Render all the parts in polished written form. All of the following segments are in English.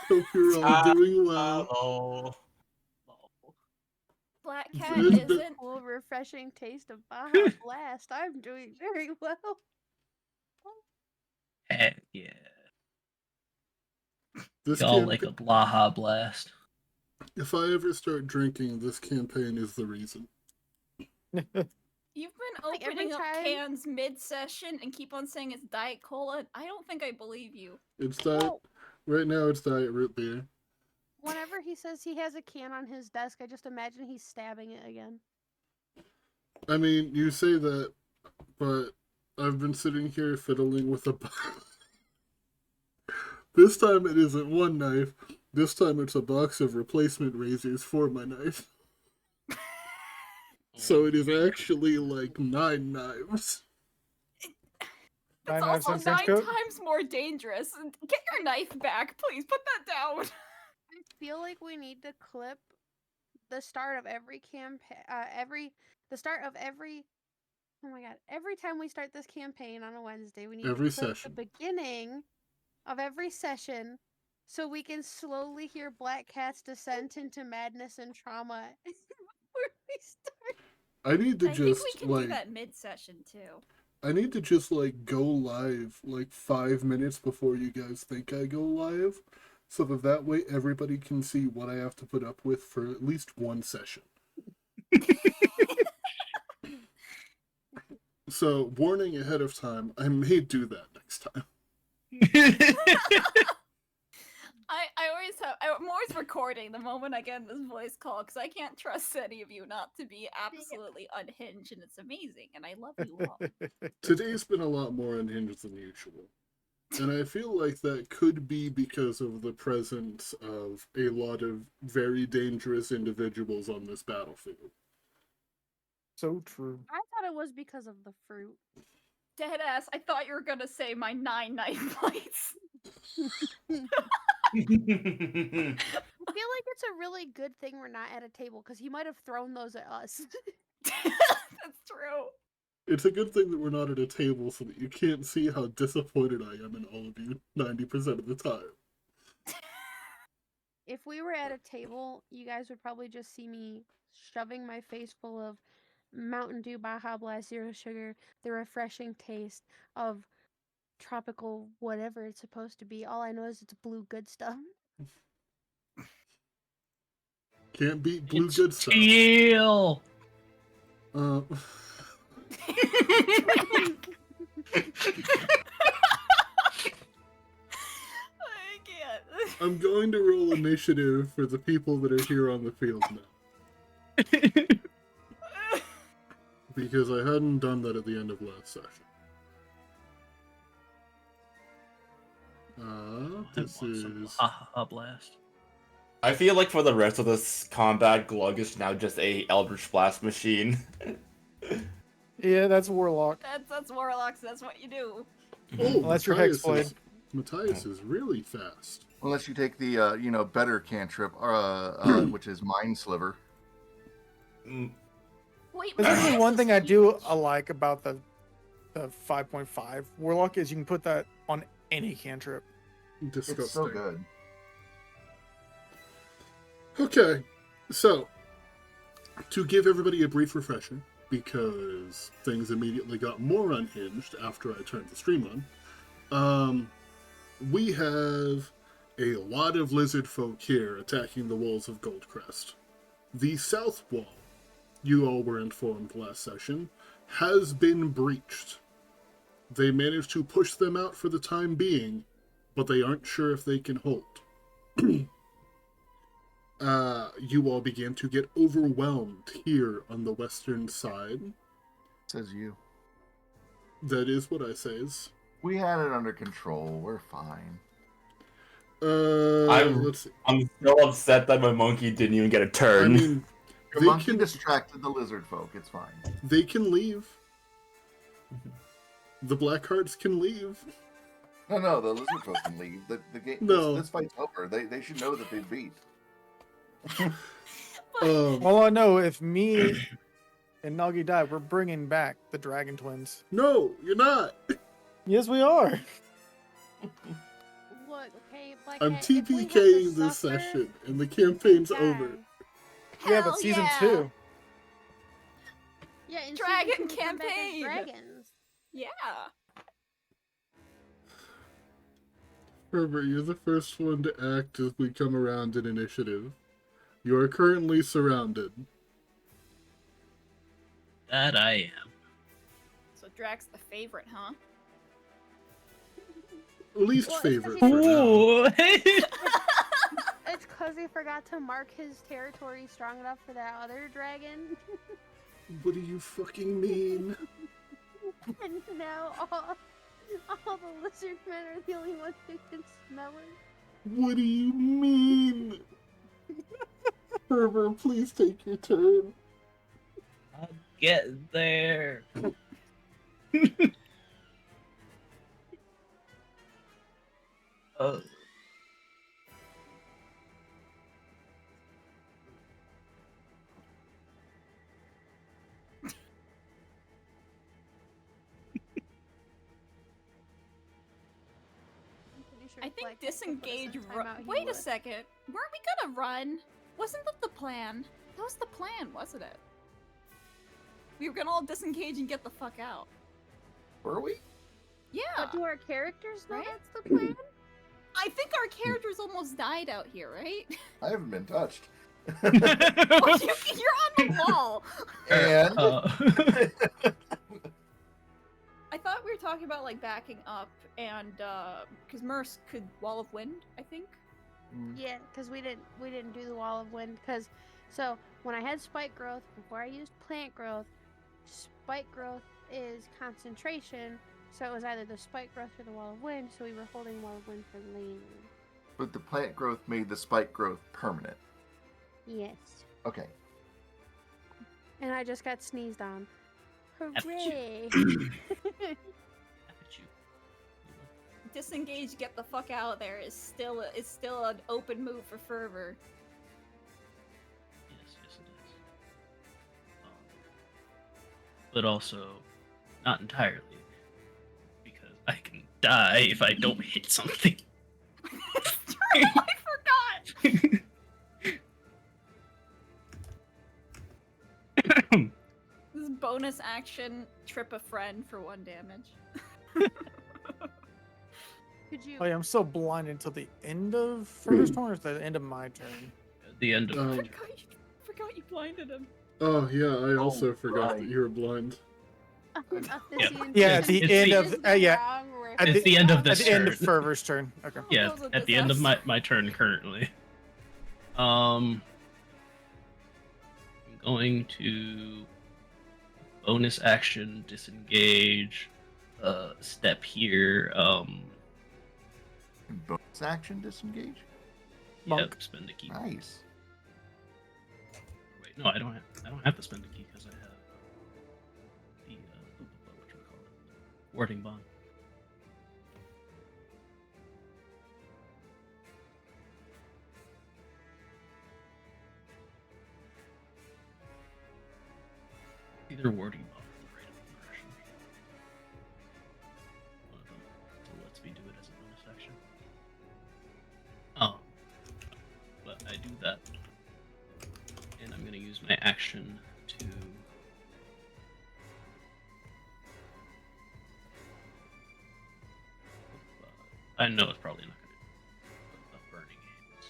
Hope you're all doing well. Hello. Black Cat It's been- isn't cool, refreshing taste of Baja Blast. I'm doing very well. Heck yeah. This Y'all camp- like a Baja Blast. If I ever start drinking, this campaign is the reason. You've been Like, every opening up time- cans mid-session and keep on saying it's Diet Cola. I don't think I believe you. It's diet. Well, Right now, it's diet root beer. whenever he says he has a can on his desk, I just imagine he's stabbing it again. I mean, you say that, but I've been sitting here fiddling with a. This time it isn't one knife. This time it's a box of replacement razors for my knife. So it is actually like 9 knives. That's 9 knives also and trench 9 coat? times more dangerous. Get your knife back, please. Put that down. I feel like we need to clip the start of every campaign. The start of every. Oh my god! Every time we start this campaign on a Wednesday, we need Every to clip session. the beginning of every session, so we can slowly hear Black Cat's descent into madness and trauma before we start. I need to I just think we can like. do that mid-session too. I need to just like go live like 5 minutes before you guys think I go live, so that way everybody can see what I have to put up with for at least one session. So, warning ahead of time, I may do that next time. I'm always recording the moment I get this voice call because I can't trust any of you not to be absolutely unhinged, and it's amazing, and I love you all. Today's been a lot more unhinged than usual. And I feel like that could be because of the presence of a lot of very dangerous individuals on this battlefield. So true. I thought it was because of the fruit. Dead ass, I thought you were gonna say my 9 knife bites. I feel like it's a really good thing we're not at a table because he might have thrown those at us. That's true. It's a good thing that we're not at a table so that you can't see how disappointed I am in all of you 90% of the time. If we were at a table, you guys would probably just see me shoving my face full of Mountain Dew Baja Blast Zero Sugar, the refreshing taste of tropical whatever it's supposed to be. All I know is it's blue good stuff. Can't beat blue It's good stuff. teal. Uh, I can't. I'm going to roll initiative for the people that are here on the field now. Because I hadn't done that at the end of last session. This is... Baja Blast. I feel like for the rest of this combat, Glug is now just a Eldritch Blast machine. Yeah, that's Warlock. That's Warlocks, that's what you do. Oh, Unless you're Matthias Hexblade. is, Matthias is really fast. Unless you take the better cantrip, which is Mind Sliver. Mm, Wait, There's actually this one is thing I do huge. like about the 5.5 Warlock is you can put that on any cantrip. Disgusting. It's so good. Okay, so, to give everybody a brief refresher, because things immediately got more unhinged after I turned the stream on, we have a lot of lizard folk here attacking the walls of Goldcrest. The south wall, you all were informed last session, has been breached. They managed to push them out for the time being, but they aren't sure if they can hold. You all began to get overwhelmed here on the western side. Says you. That is what I says. We had it under control. We're fine. Let's see. I'm so upset that my monkey didn't even get a turn. I mean, Your monkey distracted the lizard folk. It's fine. they can leave. The Blackhearts can leave. No, the lizard folk can leave. The game. No. This fight's over. They should know that they beat. All I know, if me and Nagi die, we're bringing back the Dragon Twins. No, you're not. Yes, we are. Look, look, okay, Black I'm Cat, if we have to TPKing this suffer, session, and the campaign's die. over. Yeah, Hell but season yeah! 2. Yeah, in Dragon season 2 we come back as campaign! dragons. Yeah. Herbert, you're the first one to act as we come around in initiative. You are currently surrounded. That I am. So Drax the favorite, huh? Least Well, it's 'cause favorite he- for now. Ooh. It's because he forgot to mark his territory strong enough for that other dragon. What do you fucking mean? And now all the lizard men are the only ones who can smell it. What do you mean? Herbert, please take your turn. I'll get there. Oh. I'm pretty sure I think Black Cat could put us in disengage. timeout, he Wait a would. second. Weren't we gonna run? Wasn't that the plan? That was the plan, wasn't it? We were gonna all disengage and get the fuck out. Were we? Yeah. But do our characters know Right? that's the plan? I think our characters almost died out here, right? I haven't been touched. Well, you're on the wall. And I thought we were talking about like backing up and because Merce could Wall of Wind, I think. Yeah, because we didn't do the wall of wind. Because so when I had spike growth before I used plant growth, spike growth is concentration. So it was either the spike growth or the wall of wind. So we were holding wall of wind for later. but the plant growth made the spike growth permanent. Yes. Okay. And I just got sneezed on. Hooray! Disengage, get the fuck out of there is still an open move for Fervor. Yes, it is. But also, not entirely, because I can die if I don't hit something. I forgot. This is bonus action. Trip a friend for 1 damage. Could you? Oh yeah, I'm still blind until the end of first turn, or is that the end of my turn? At the end of Forgot you blinded him. Oh, yeah, I also Oh, forgot right. that you were blind. Yeah, at the It's end the- of yeah, at It's the end of this at the end turn. of Fervor's turn. Okay. Yeah, Those are at the end of disasters. my turn currently. I'm going to bonus action disengage, step here, Bonus action disengage. yep, Monk. spend a key. Nice. Wait, no, I don't have to spend a key because I have the whatchamacallit, warding bond. Either warding bond or the rate of progression. One of them. So lets me do it as a bonus action. Oh. But I do that. And I'm gonna use my action to I know it's probably not gonna do a burning hands.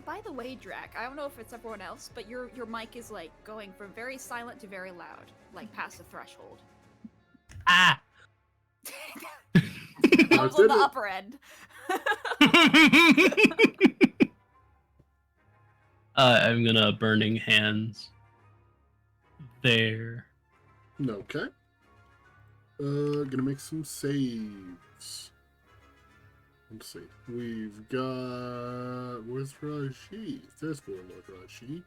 By the way, Drac, I don't know if it's everyone else, but your mic is like going from very silent to very loud, like past the threshold. Ah! I was on did the it. upper end. I'm gonna burning hands there. Okay. Gonna make some saves. Let's see. We've got... Where's Raji? There's Warlord Raji.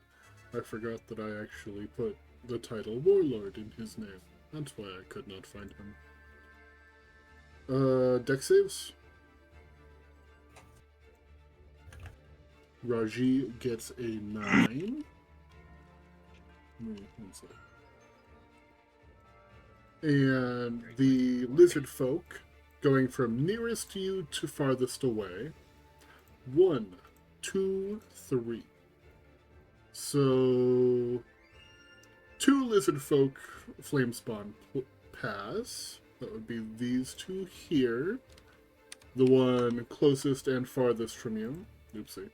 I forgot that I actually put the title Warlord in his name. That's why I could not find him. Deck saves. Raji gets a 9. One sec. And the lizard folk, going from nearest to you to farthest away. 1, 2, 3. So 2 lizard folk flame spawn pass. That would be these 2 here. The one closest and farthest from you. Oopsie.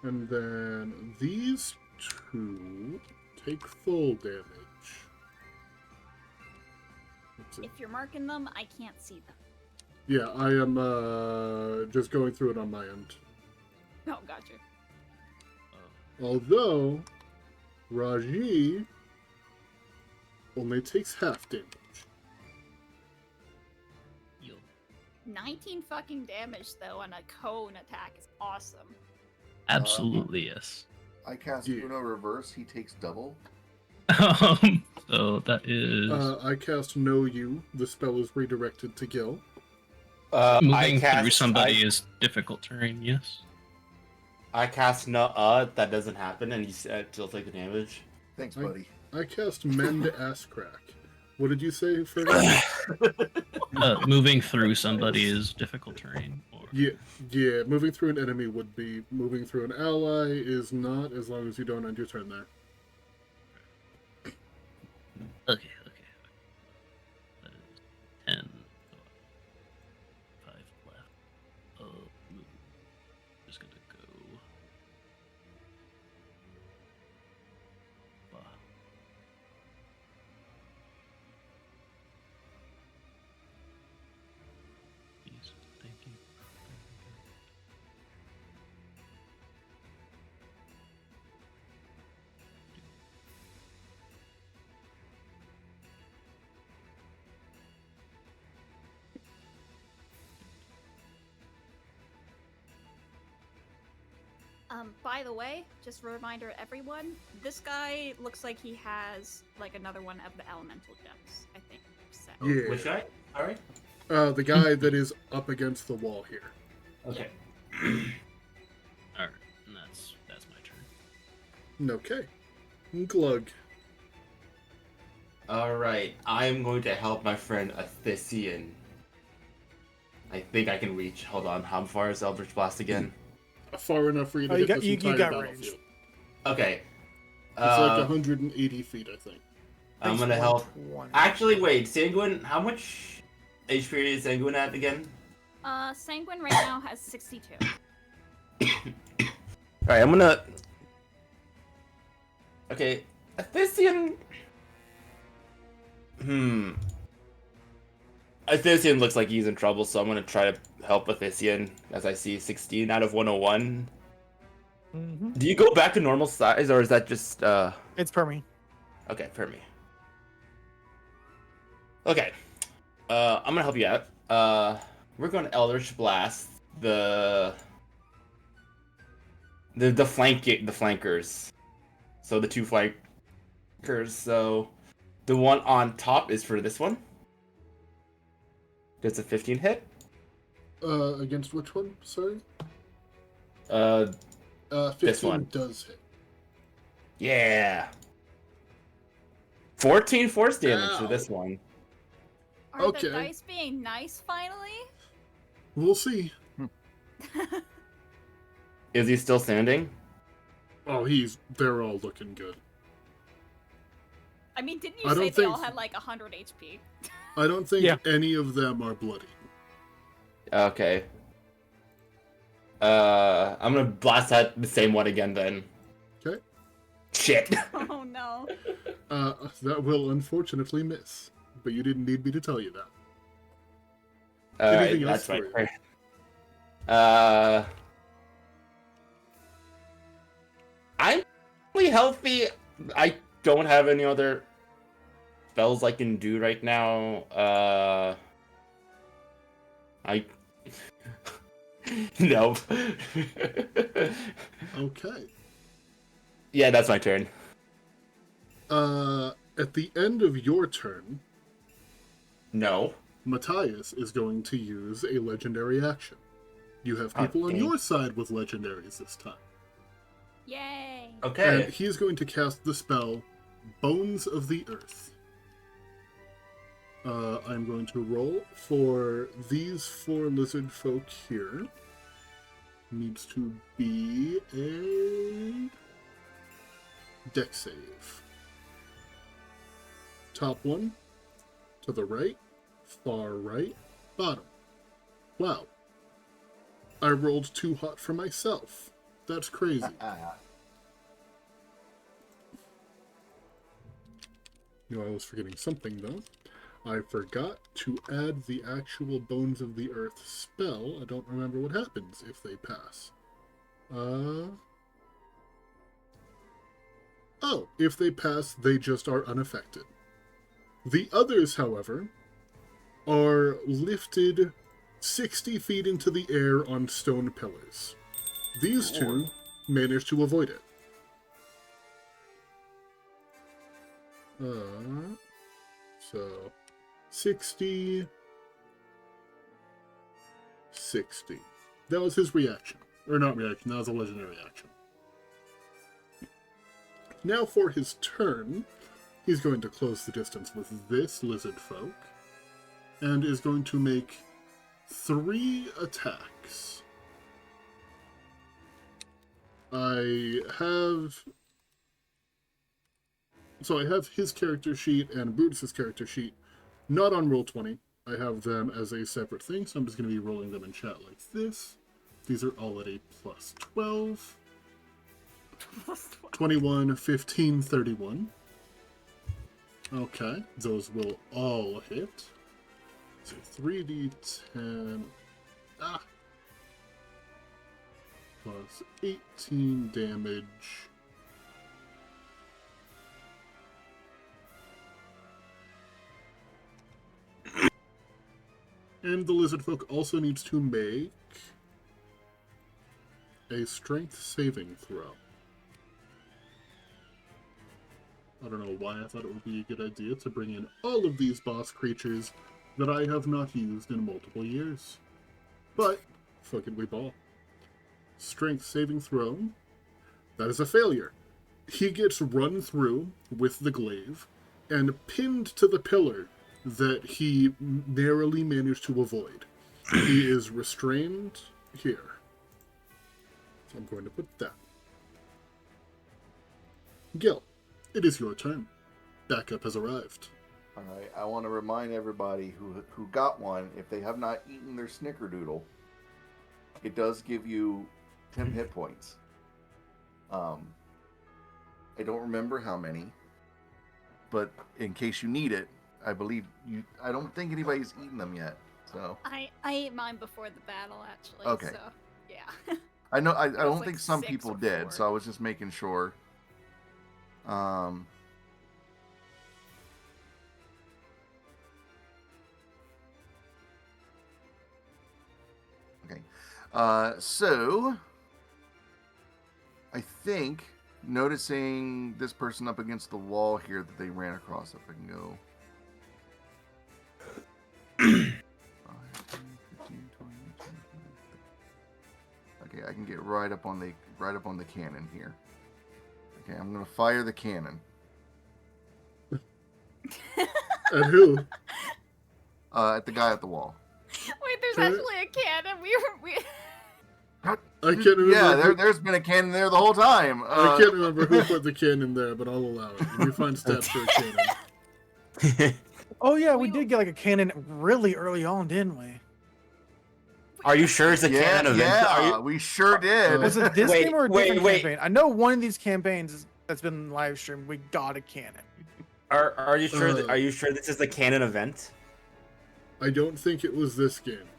And then these 2 take full damage. Let's see. If you're marking them, I can't see them. Yeah, I am just going through it on my end. Oh, gotcha. Although, Raji only takes half damage. 19 fucking damage, though, on a cone attack is awesome. Absolutely, yes. I cast Yeah. Uno Reverse. He takes double. So that is I cast Know You. The spell is redirected to Gil. moving through somebody is difficult terrain. Yes. I cast no that doesn't happen, and you still take the damage. Thanks, buddy. I cast Mend Ass Crack. What did you say, Fergus? Moving through somebody is difficult terrain. Or... Yeah, moving through an enemy would be. Moving through an ally is not, as long as you don't end your turn there. Okay. That is 10. 5 left. Just gonna go. Bah. Please, thank you. By the way, just a reminder to everyone, this guy looks like he has, like, another one of the elemental gems, I think. Set. Yeah. Which guy? Alright. The guy that is up against the wall here. Okay. Alright, and that's my turn. Okay. Glug. Alright, I'm going to help my friend Athisian. I think I can reach. Hold on, how far is Eldritch Blast again? Far enough for you to Oh, you hit got- this you entire got battlefield. range. Okay. It's like 180 feet, I think. I'm Thanks, gonna help. 120. Actually, wait, Sanguine, how much HP is Sanguine at again? Sanguine right now has 62. Alright, I'm gonna... Okay, Athisian... Athisian looks like he's in trouble, so I'm gonna try to help Athisian, as I see 16 out of 101. Mhm. Do you go back to normal size, or is that just, It's per me. Okay, for me. Okay. I'm gonna help you out. We're going to Eldritch Blast the flankers. So the 2 flankers. So the one on top is for this one. Does a 15 hit? Against which one? Sorry? 15 This one. does hit. Yeah. 14 force damage Ow. to this one. Are Okay. the dice being nice finally? We'll see. Is he still standing? Oh, they're all looking good. I mean, didn't I you don't say they think all so. had like 100 HP? I don't think Yeah. any of them are bloody. Okay. I'm gonna blast at the same one again then. Okay. Shit. Oh no. That will unfortunately miss. But you didn't need me to tell you that. Alright, Anything else that's my for you? turn. I'm really healthy. I don't have any other spells I can do right now. Nope. Okay. Yeah, that's my turn. At the end of your turn, No. Matthias is going to use a legendary action. You have Oh, people on dang. your side with legendaries this time. Yay! Okay. And he's going to cast the spell Bones of the Earth. I'm going to roll for these 4 lizard folk here. Needs to be a dex save. Top one, to the right, far right, bottom. Wow. I rolled too hot for myself. That's crazy. You know, I was forgetting something, though. I forgot to add the actual Bones of the Earth spell. I don't remember what happens if they pass. Oh, if they pass, they just are unaffected. The others, however, are lifted 60 feet into the air on stone pillars. These two manage to avoid it. So 60. That was his reaction. Or not reaction, that was a legendary action. Now for his turn, he's going to close the distance with this lizard folk, and is going to make 3 attacks. I have his character sheet and Brutus's character sheet not on Roll20. I have them as a separate thing, so I'm just going to be rolling them in chat like this. These are all at a plus 12. 21, 15, 31. Okay, those will all hit. So 3d10. Plus 18 damage. And the lizard folk also needs to make a strength saving throw. I don't know why I thought it would be a good idea to bring in all of these boss creatures that I have not used in multiple years. But, fuck it, we ball. Strength saving throw. That is a failure. He gets run through with the glaive and pinned to the pillar that he narrowly managed to avoid. He is restrained here. So I'm going to put that. Gil, it is your turn. Backup has arrived. All right, I want to remind everybody who got one, if they have not eaten their snickerdoodle, it does give you 10 hit points. I don't remember how many, but in case you need it, I don't think anybody's eaten them yet. So I ate mine before the battle, actually. Okay. So, yeah. I know I don't like think some 6 people or did, 4. so I was just making sure. Okay. So I think noticing this person up against the wall here that they ran across, if I can go. 5, 10, 15, 20, 25. Okay, I can get right up on the cannon here. Okay, I'm gonna fire the cannon. And who? At the guy at the wall. Wait, there's Sure. actually a cannon. We I can't remember. Yeah, there's been a cannon there the whole time. I can't remember who put the cannon there, but I'll allow it. We find stats for a cannon. Oh yeah, we did get like a cannon really early on, didn't we? Are you sure it's a cannon event? Yeah, we sure did. Was it this Wait, game or a wait, different wait. campaign? I know one of these campaigns that's been live streamed. We got a cannon. Are you sure? Uh, Are you sure this is the canon event? I don't think it was this game.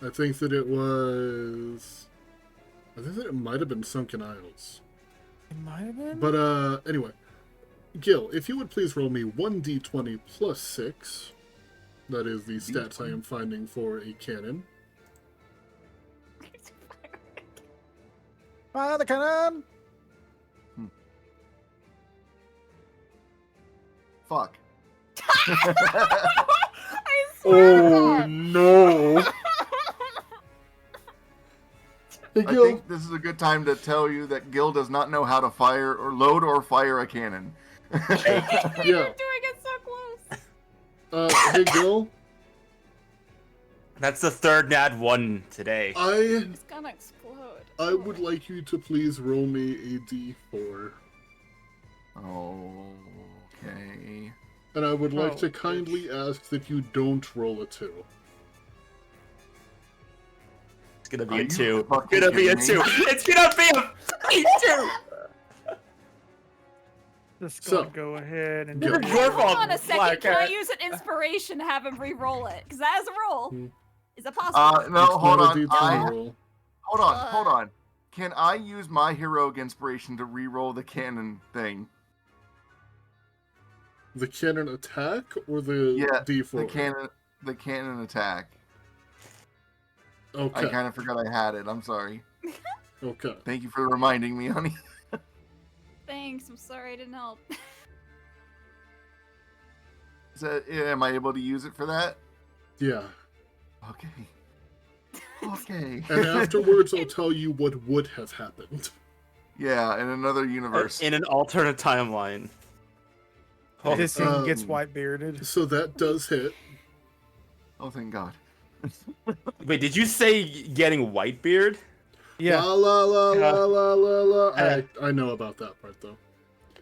I think that it was... I think that it might have been Sunken Isles. It might have been. But, anyway. Gil, if you would please roll me 1d20 plus 6. That is the stats I am finding for a cannon. Fire the cannon! Fuck. I swear to God. no! Hey, I Gil. think this is a good time to tell you that Gil does not know how to fire or load or fire a cannon. Yeah. You're doing it so close. Hey, Gil. That's the third nat 1 today. It's gonna explode. I would like you to please roll me a d4. Okay. And I would like Oh, to kindly ask that you don't roll a 2. It's gonna Are be a you 2. fucking It's gonna be a kidding 2. me? It's gonna be a fucking 2. Just So- gonna go ahead and Yeah. do Your Hold fault, on a second. Black Can I Cat. use an inspiration to have him re-roll it? Because that is a roll. Hmm. Is it possible? No, It's hold not on. a d20 roll. Hold on. Can I use my heroic inspiration to re-roll the cannon thing? The cannon attack or the Yeah, d4? the cannon attack. Okay. I kind of forgot I had it. I'm sorry. Okay. Thank you for reminding me, honey. Thanks. I'm sorry I didn't help. Am I able to use it for that? Yeah. Okay. Okay. And afterwards, I'll tell you what would have happened. Yeah, in another universe. In an alternate timeline. Oh, this thing gets Um, white bearded. So that does hit. Oh, thank God. wait, did you say getting Whitebeard? Yeah, La la la la la la la. Uh, I know about that part though.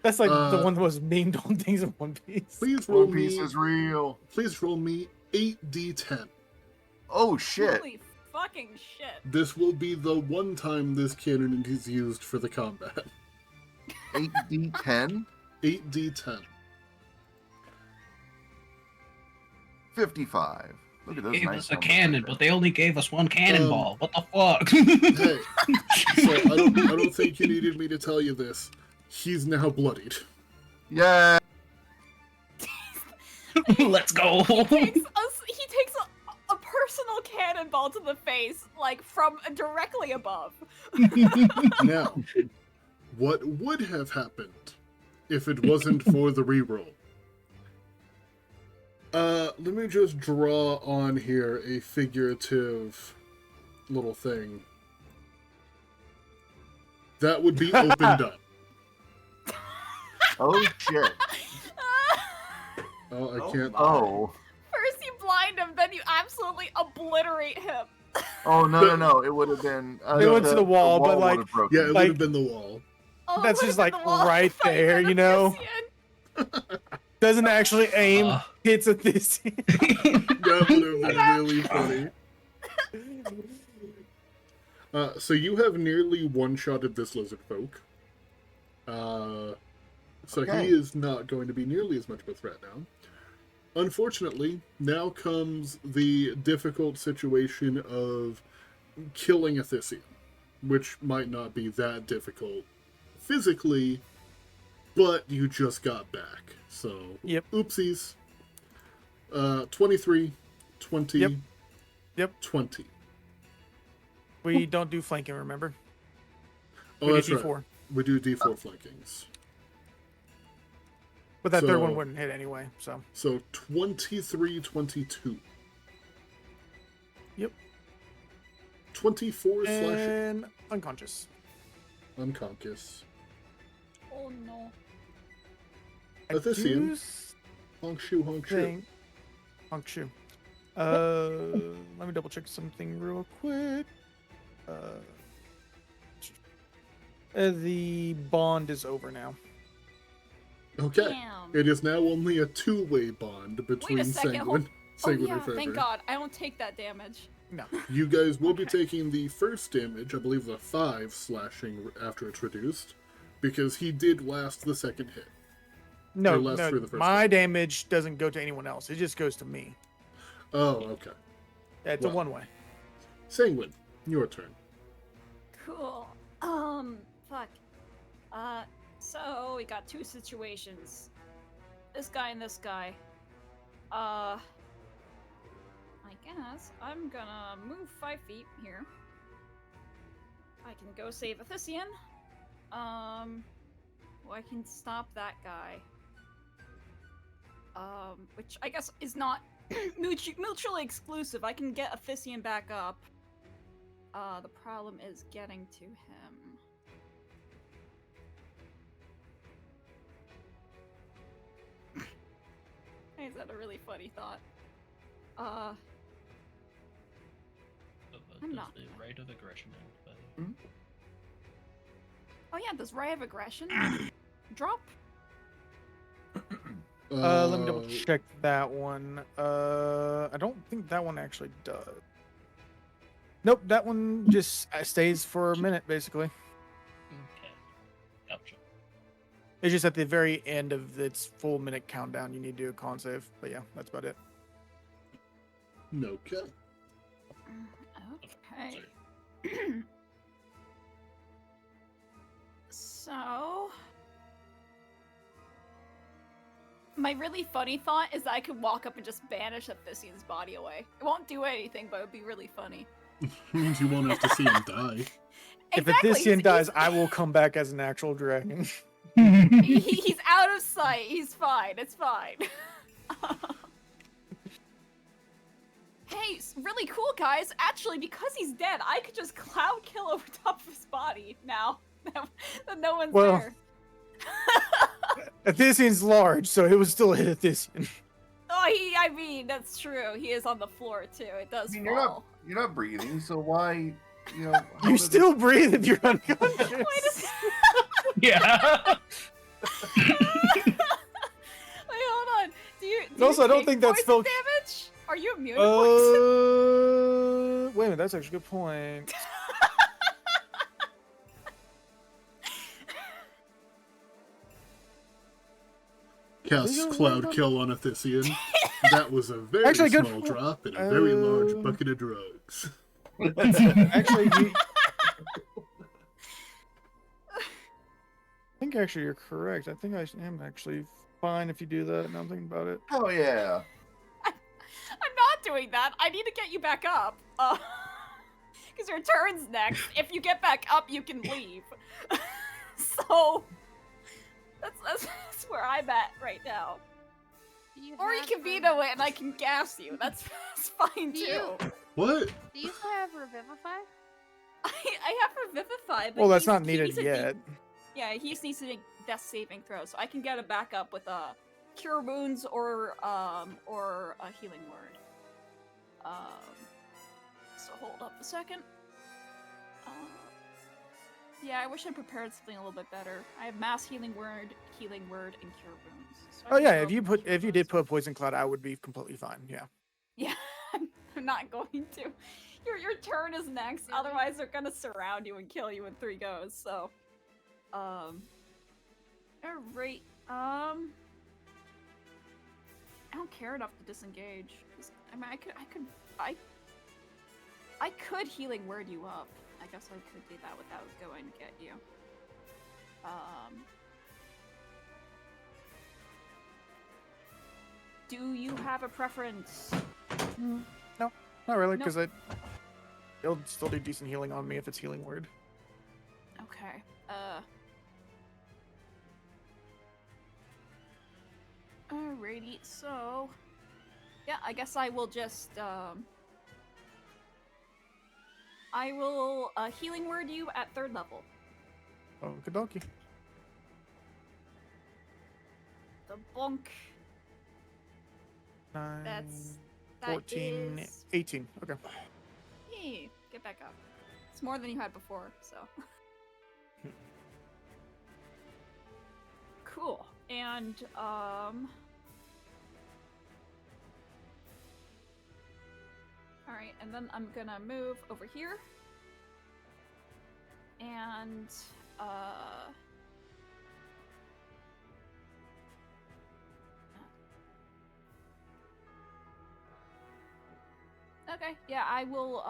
that's like the uh, one that was memed on things in One Piece. Please roll One Piece me. is real. Please roll me 8d10. Oh, shit. Holy fucking shit. This will be the one time this cannon is used for the combat. 8d10? 8d10. 55. Look at those Gave nice us a numbers cannon, right but they only gave us one cannonball. What the fuck? Hey, so I don't think you needed me to tell you this. He's now bloodied. there. Yeah. Let's go. He takes a personal cannonball to the face, like from directly above. Now, what would have happened if it wasn't for the reroll? Let me just draw on here a figurative little thing. That would be opened up. Oh, shit. Oh, I can't. Oh. First you blind him, then you absolutely obliterate him. Oh, no. It would have been... It went to the wall, but, would like, have broken. Yeah, it would Like- have been the wall. Oh, That's it just, would've like, been the wall. right I thought there, were you know? Lucian. Doesn't actually aim, Uh. hits at this. That would have been really funny. So you have nearly one-shotted this lizard folk. So Okay. he is not going to be nearly as much of a threat now. Unfortunately, now comes the difficult situation of killing a Thyssian, which might not be that difficult physically, but you just got back. So, Yep. Oopsies. 23, 20, Yep. Yep. 20. We don't do flanking, remember? Oh, We that's do right. D4. We do D4 flankings. But that third one So- wouldn't hit anyway, so. So 23, 22. Yep. 24 slash And unconscious. unconscious. Oh no. I Athisian. do Honk shoe, honk shoe. think... Honk shoe. Let me double check something real quick. The bond is over now. Okay. Damn. It is now only a two-way bond between second, Sanguine, Oh Sanguine yeah, and Fervor. thank God. I don't take that damage. No. You guys will be Okay. taking the first damage, I believe the 5 slashing after it's reduced, because he did last the second hit. No, Or less no, through the first my damage doesn't go to anyone else. It just goes to me. Oh, okay. Yeah, it's Well. a one-way. Sanguine, your turn. Cool. Fuck. So we got two situations. This guy and this guy. I guess I'm gonna move 5 feet here. I can go save a Thyssian. Well, I can stop that guy. Which I guess is not mutually exclusive. I can get a Thyssian back up. The problem is getting to him. Is that a really funny thought? I'm Does not. the right of aggression end, by the way? Oh yeah, does right of aggression drop? Let me double check that one. I don't think that one actually does. Nope, that one just stays for a minute, basically. Okay. Gotcha. It's just at the very end of its full minute countdown, you need to do a con save. But yeah, that's about it. Okay. Okay. Sorry. So, my really funny thought is that I could walk up and just banish Athisian's body away. It won't do anything, but it would be really funny. Means you won't have to see him die. If Exactly, Athisian dies, I will come back as an actual dragon. he's out of sight. He's fine. It's fine. Hey, really cool, guys. Actually, because he's dead, I could just cloud kill over top of his body now that no one's Well, there. Athisian's large, so it would still hit Athisian. Oh, I mean, that's true. He is on the floor too. It does I mean, fall. you're not breathing, so why, how You does it- still breathe if you're unconscious. Wait a second. Yeah. Wait, hold on. Do you Also, I don't take think that's poison spell- damage? Are you immune to poison? Wait a minute, that's actually a good point. Casts Cloud Kill on Athisian. That was a very Actually, good small for- drop in a very large Um, bucket of drugs. Actually, I think actually you're correct. I think I am actually fine if you do that. Now I'm thinking about it. Oh yeah. I'm not doing that. I need to get you back up. Because your turn's next. If you get back up, you can leave. So that's where I'm at right now. Or you can veto it and I can gas you. That's fine Do too. you- What? Do you still have Revivify? I have Revivify, but Well, that's he's- not he needed needs to yet. Yeah, he just needs to make death saving throw, so I can get it back up with a cure wounds or a healing word. So hold up a second. Yeah, I wish I prepared something a little bit better. I have mass healing word, and cure wounds. So I Oh can yeah, go if for you those. did put poison cloud, I would be completely fine. Yeah. Yeah, I'm not going to. Your turn is next. Really? Otherwise, they're gonna surround you and kill you in 3 goes. So, alright. I don't care enough to disengage. 'Cause, I mean, I could healing word you up. I guess I could do that without going to get you. Do you have a preference? No, not really, Nope. because it'll still do decent healing on me if it's healing word. Okay. Alrighty, so yeah, I guess I will just I will healing word you at 3rd level. Oh, kadoki. The bonk. 9, That 14, is 18. Okay. Hey, get back up. It's more than you had before, so. Cool. And alright, and then I'm gonna move over here. And okay, yeah, I will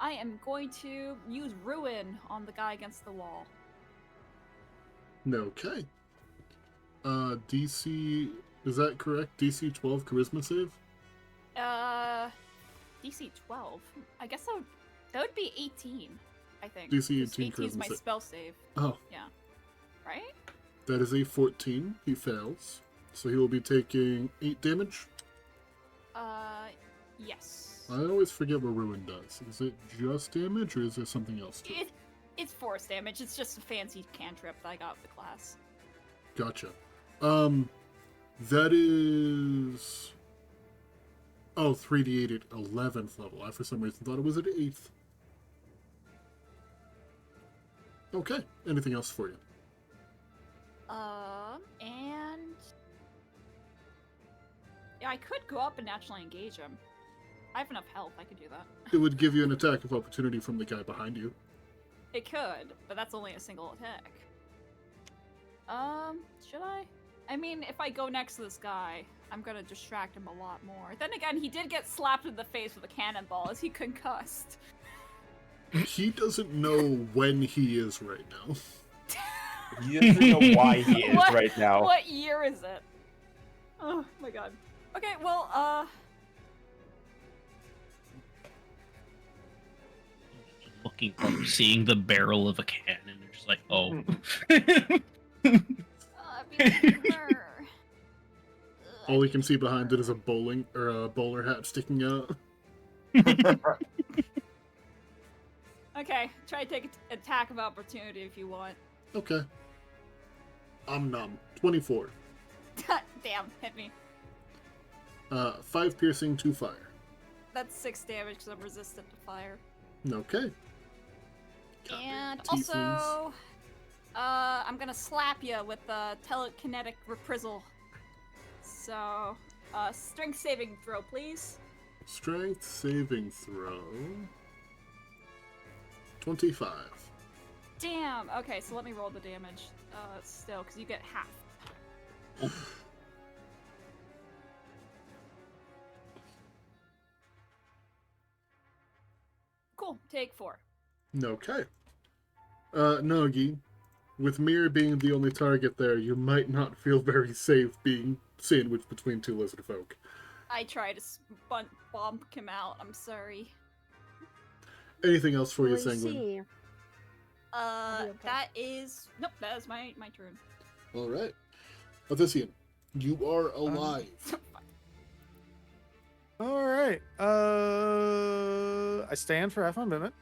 I am going to use Ruin on the guy against the wall. Okay. DC, is that correct? DC 12 charisma save? DC 12. I guess that would be 18, I think. DC 'cause 18 is my charisma save. spell save. Oh, Yeah. Right? that is a 14. He fails. So he will be taking 8 damage. Yes. I always forget what Ruin does. Is it just damage, or is there something else to it? It's force damage. It's just a fancy cantrip that I got with the class. Gotcha. That is... Oh, 3d8 at 11th level. I, for some reason, thought it was at 8th. Okay. Anything else for you? And... Yeah, I could go up and naturally engage him. I have enough health, I could do that. It would give you an attack of opportunity from the guy behind you. It could, but that's only a single attack. Should I? I mean, if I go next to this guy, I'm gonna distract him a lot more. Then again, he did get slapped in the face with a cannonball. Is he concussed? He doesn't know when he is right now. He doesn't know why he is right now. What year is it? Oh my god. Okay, well, Looking up, seeing the barrel of a cannon, and just like, oh. All we can see behind it is a bowler hat sticking out. Okay, try to take an attack of opportunity if you want. Okay. I'm numb. 24. Damn, hit me. 5 piercing, 2 fire. That's 6 damage because I'm resistant to fire. Okay. And Tieflings. also, I'm gonna slap you with the telekinetic reprisal. So, strength saving throw, please. Strength saving throw. 25. Damn. Okay, so let me roll the damage. Still, because you get half. Cool. Take 4. Okay. Nogi, with Mir being the only target there, you might not feel very safe being sandwiched between 2 lizard folk. I try to bomb him out. I'm sorry. Anything else for you, Well, Sanguine? see. Okay. That is... Nope, that is my turn. Alright. Odyssean, you are alive. All right. I stand for half my movement.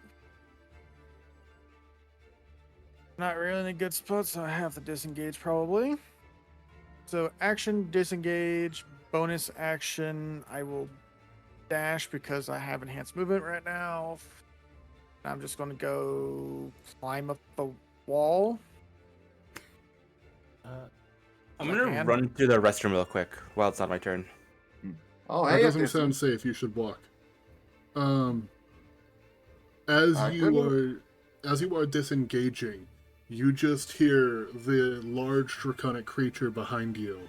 Not really in a good spot, so I have to disengage probably. So action, disengage, bonus action. I will dash because I have enhanced movement right now. I'm just going to go climb up the wall. I'm gonna run to the restroom real quick while it's not my turn. Oh, That hey, doesn't Odysseus. sound safe. You should walk. As you are disengaging, you just hear the large draconic creature behind you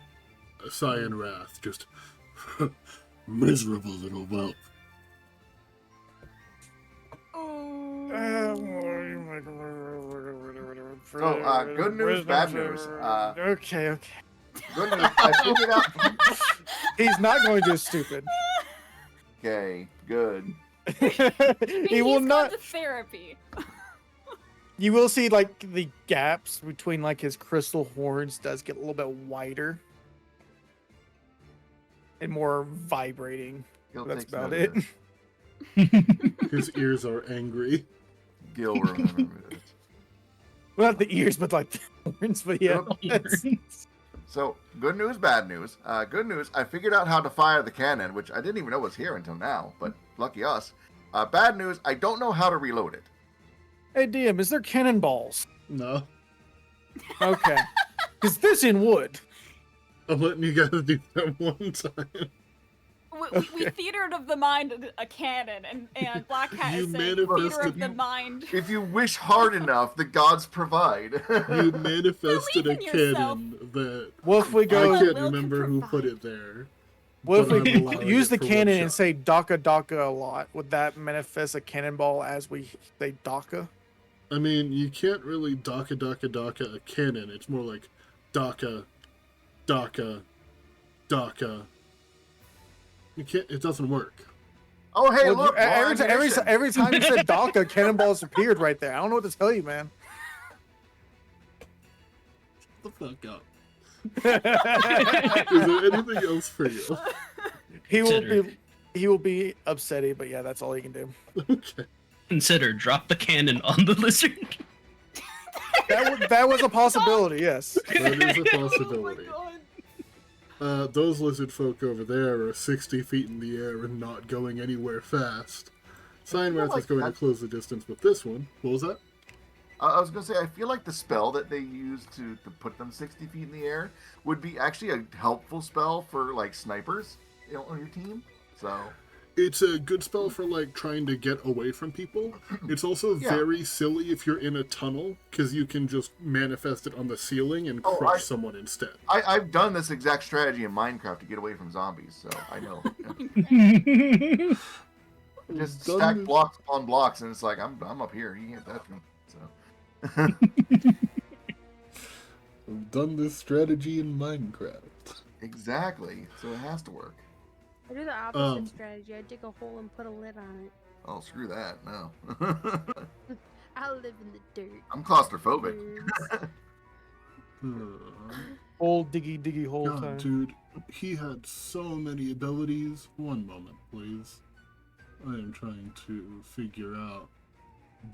sigh in wrath. Just miserable little whelp. So, good news, bad news. Okay. Good news. I figured out. He's not going to do stupid. Okay, good. He will He's not. gone to therapy. You will see like the gaps between like his crystal horns does get a little bit wider and more vibrating. Gil That's takes about note of it. His ears are angry. Gil remembers this. Well, not the ears, but like the horns. But yeah. that's- So, good news, bad news. Good news, I figured out how to fire the cannon, which I didn't even know was here until now, but lucky us. Bad news, I don't know how to reload it. Hey, DM, is there cannonballs? No. Okay. Is this in wood? I'm letting you guys do that one time. We theatered of the mind a cannon, and Black Hat You is saying theater manifested- of the mind. If you wish hard enough, the gods provide. You manifested a Believe in yourself. cannon that What if we I go? Will can't can remember who put provide. it there. What if but we I'm allowing use it the for one cannon and shot. say "Daka Daka" a lot? Would that manifest a cannonball as we say "Daka"? I mean, you can't really Daka a cannon. It's more like Daka. You can't. It doesn't work. Oh, hey, Well, look! more ammunition. every time you said "Daka," cannonballs appeared right there. I don't know what to tell you, man. Shut the fuck up. Is there anything else for you? He will Consider. be He will be upsetty, but yeah, that's all he can do. Okay. Consider drop the cannon on the lizard. That was a possibility, yes. That is a Oh possibility. my god. Those lizard folk over there are 60 feet in the air and not going anywhere fast. Signwrath like is going to that- close the distance with this one. What was that? I was gonna say, I feel like the spell that they use to put them 60 feet in the air would be actually a helpful spell for like snipers, on your team. So It's a good spell for like trying to get away from people. It's also Yeah. very silly if you're in a tunnel because you can just manifest it on the ceiling and Oh, crush someone instead. I've done this exact strategy in Minecraft to get away from zombies, so I know. Just Done stack this- blocks on blocks, and it's like I'm up here. You can't touch me. So I've done this strategy in Minecraft. exactly. So it has to work. I do the opposite strategy. I dig a hole and put a lid on it. Oh, screw that. No. I live in the dirt. I'm claustrophobic. Nerds. Old diggy hole God, time. dude, he had so many abilities. One moment, please. I am trying to figure out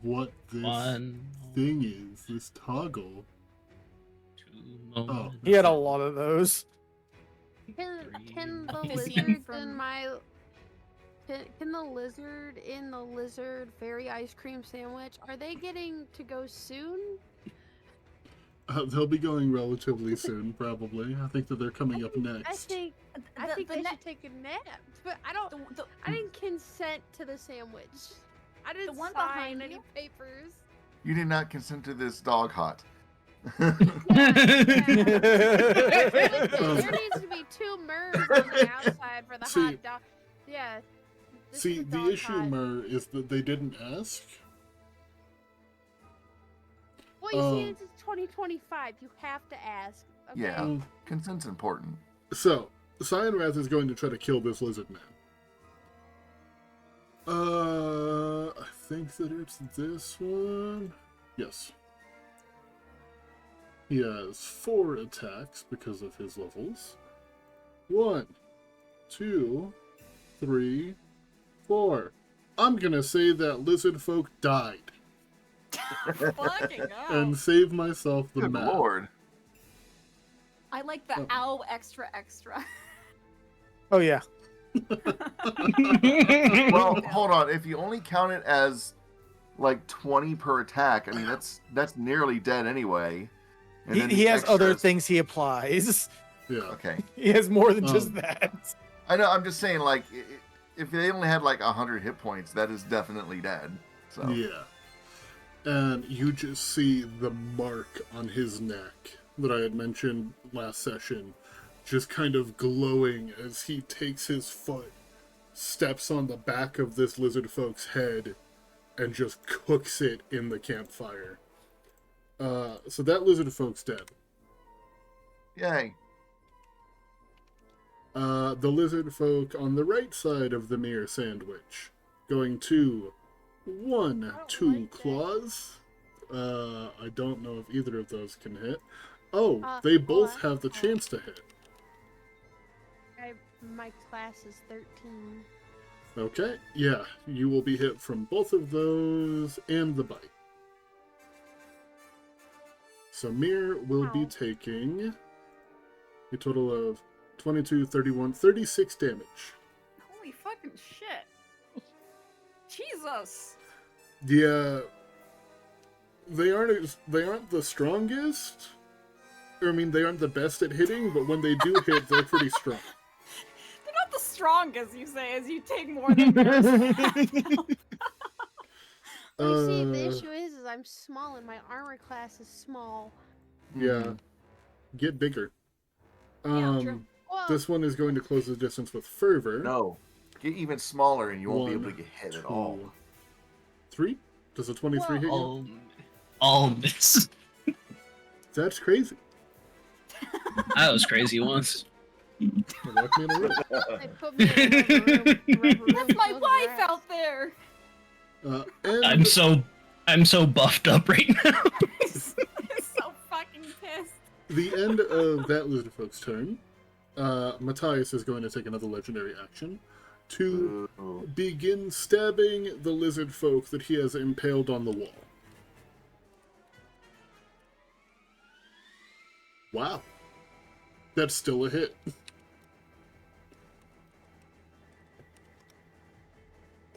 what this One, thing is. This toggle. 2 Oh. moments. He had a lot of those. Can the I can see lizard him in from- my can the lizard in the lizard fairy ice cream sandwich, are they getting to go soon? They'll be going relatively soon, probably. I think that they're coming up I next. think I The- think the they ne- should take a nap. But I didn't consent to the sandwich. I didn't one sign behind any you? papers. You did not consent to this dog hot. There needs to be 2 murs on the outside for the See- hot dog. Yeah. this See, is the dog issue, hot. Mur, is that they didn't ask. Well, you see, it's 2025. You have to ask. Okay? Yeah. Consent's important. So, Cyanrath is going to try to kill this lizard man. I think that it's this one. Yes. He has 4 attacks because of his levels. 1, 2, 3, 4. I'm gonna say that lizard folk died Fucking and hell. save myself the Good map. lord. I like the ow extra extra. Oh yeah. Well, hold on. If you only count it as like 20 per attack, I mean that's nearly dead anyway. And then He the has other extras- things he applies. Yeah. Okay. He has more than just Um, that. I know. I'm just saying, like, if they only had like 100 hit points, that is definitely dead. So Yeah. And you just see the mark on his neck that I had mentioned last session just kind of glowing as he takes his foot, steps on the back of this lizard folk's head, and just cooks it in the campfire. So that lizard folk's dead. yay. The lizard folk on the right side of the mirror sandwich, going to 1, 2 like that. claws. I don't know if either of those can hit. Oh, they well, both I- have the chance to hit. My class is 13. Okay, yeah, you will be hit from both of those and the bite. So Mir will be Ow. taking a total of 22, 31, 36 damage. Holy fucking shit. Jesus. Yeah, they aren't the strongest. I mean, they aren't the best at hitting, but when they do hit, they're pretty strong. They're not the strongest, you say, as you take more than yours. Well, see, the Uh, issue is I'm small and my armor class is small. Yeah, get bigger. Yeah, true. Well, This one is going to close the distance with fervor. No, get even smaller, and you won't be able 1, to get hit at 2, all. 3? Does a 23 hit you? All miss. That's crazy. I was crazy once. You left me in a room. they put me in a rubber room. That's my filled with wife rats. out there. And I'm so buffed up right now. He's so fucking pissed. the end of that lizard folk's turn. Matthias is going to take another legendary action. to Ooh. begin stabbing the lizard folk that he has impaled on the wall. Wow. That's still a hit.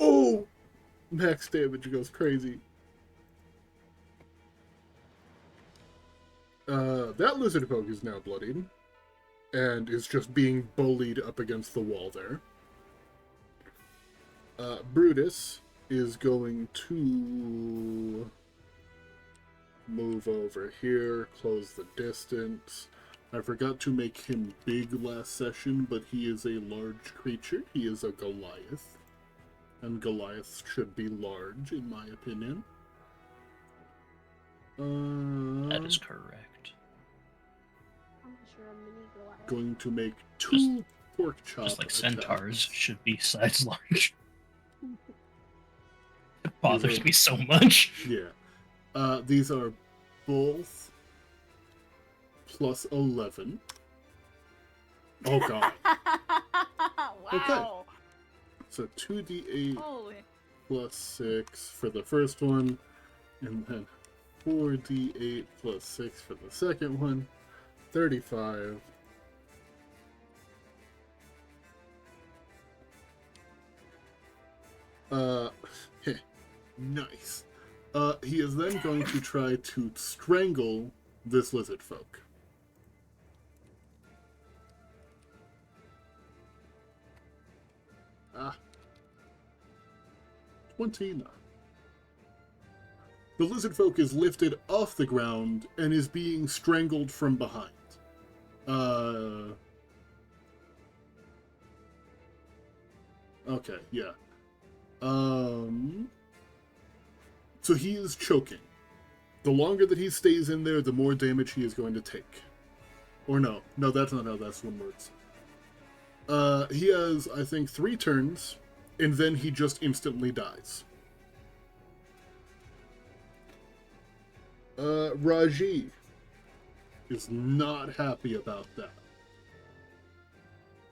Oh! Max damage goes crazy. That lizard folk is now bloodied. And is just being bullied up against the wall there. Brutus is going to move over here, close the distance. I forgot to make him big last session, but he is a large creature. He is a Goliath. And Goliaths should be large, in my opinion. That is correct. I'm sure a mini Goliath. Going to make two pork chop Just like attacks. centaurs should be size large. It bothers me so much. Yeah. These are both plus 11. Oh god. Wow. So 2d8 Holy. plus 6 for the first one, and then 4d8 plus 6 for the second one. 35. Nice. He is then going to try to strangle this lizard folk. Ah. 29. The lizard folk is lifted off the ground and is being strangled from behind. Okay, yeah. So he is choking. The longer that he stays in there, the more damage he is going to take. Or no, that's not how that one works. He has, I think, 3 turns, and then he just instantly dies. Raji is not happy about that.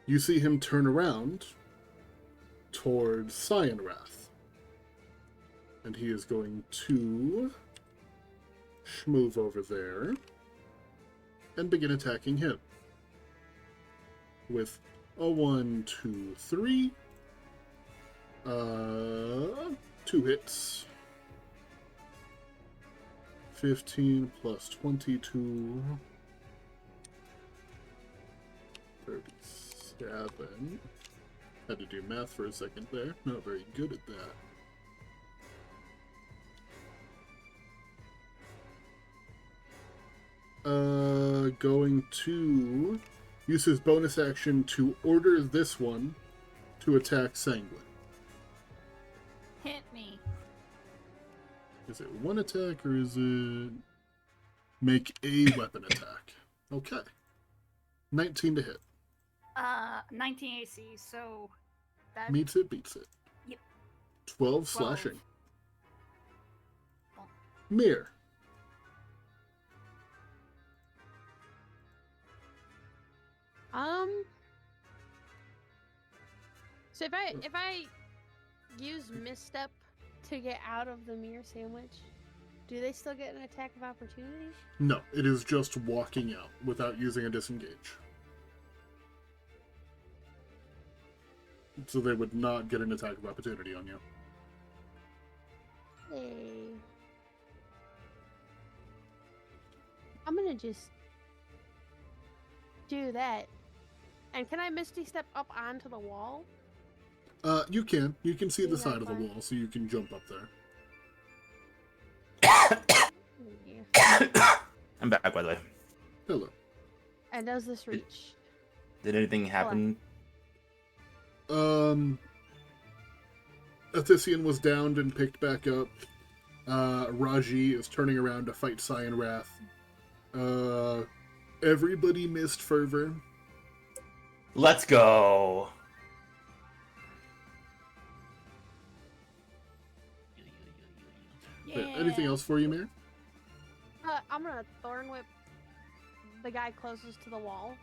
You see him turn around towards Cyanwrath. And he is going to schmoove over there and begin attacking him. With a 1, 2, 3. 2 hits. 15 plus 22. 37. Had to do math for a second there. Not very good at that. Going to use his bonus action to order this one to attack Sanguine. Hit me. Is it one attack or is it make a weapon attack? Okay. 19 to hit. 19 AC, so that Meets it, beats it. Yep. 12 slashing. Oh. Mir. So if I use misstep to get out of the mirror sandwich, do they still get an attack of opportunity? No, it is just walking out without using a disengage. So they would not get an attack of opportunity on you. Hey. I'm gonna just do that. And can I Misty Step up onto the wall? You can. You can see the Yeah, side of the fine. wall, so you can jump up there. Yeah. I'm back, by the way. Hello. And does this reach? Did anything happen? Athisian was downed and picked back up. Raji is turning around to fight Cyanwrath. Everybody missed Fervor. Let's go. Yeah. Anything else for you, Mir? I'm gonna Thorn Whip the guy closest to the wall.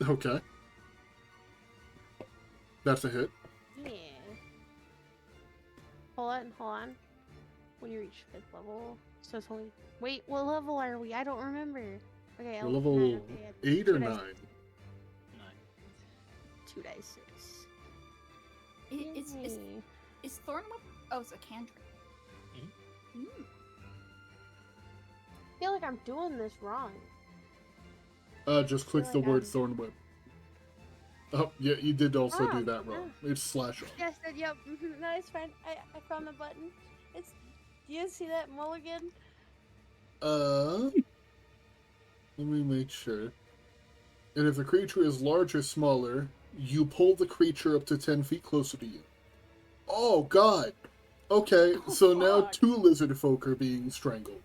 Okay. That's a hit. Yeah. Hold on. When you reach 5th level, so it's only. Wait, what level are we? I don't remember. Okay, We're level 9, okay, 8 or 2 dice, 9? 9. 2 dice 6. Is Thornwhip? Oh, it's a cantrip. Mhm. Mm. I feel like I'm doing this wrong. Just click the like word I'm- Thornwhip. Oh, yeah, you did also do Ah, that wrong. It's slash on. Yes, yep. No, it's fine. I found the button. It's. Do you see that mulligan? Let me make sure. And if the creature is large or smaller, you pull the creature up to 10 feet closer to you. Oh, God! Okay, Oh, so now fuck. 2 lizard folk are being strangled.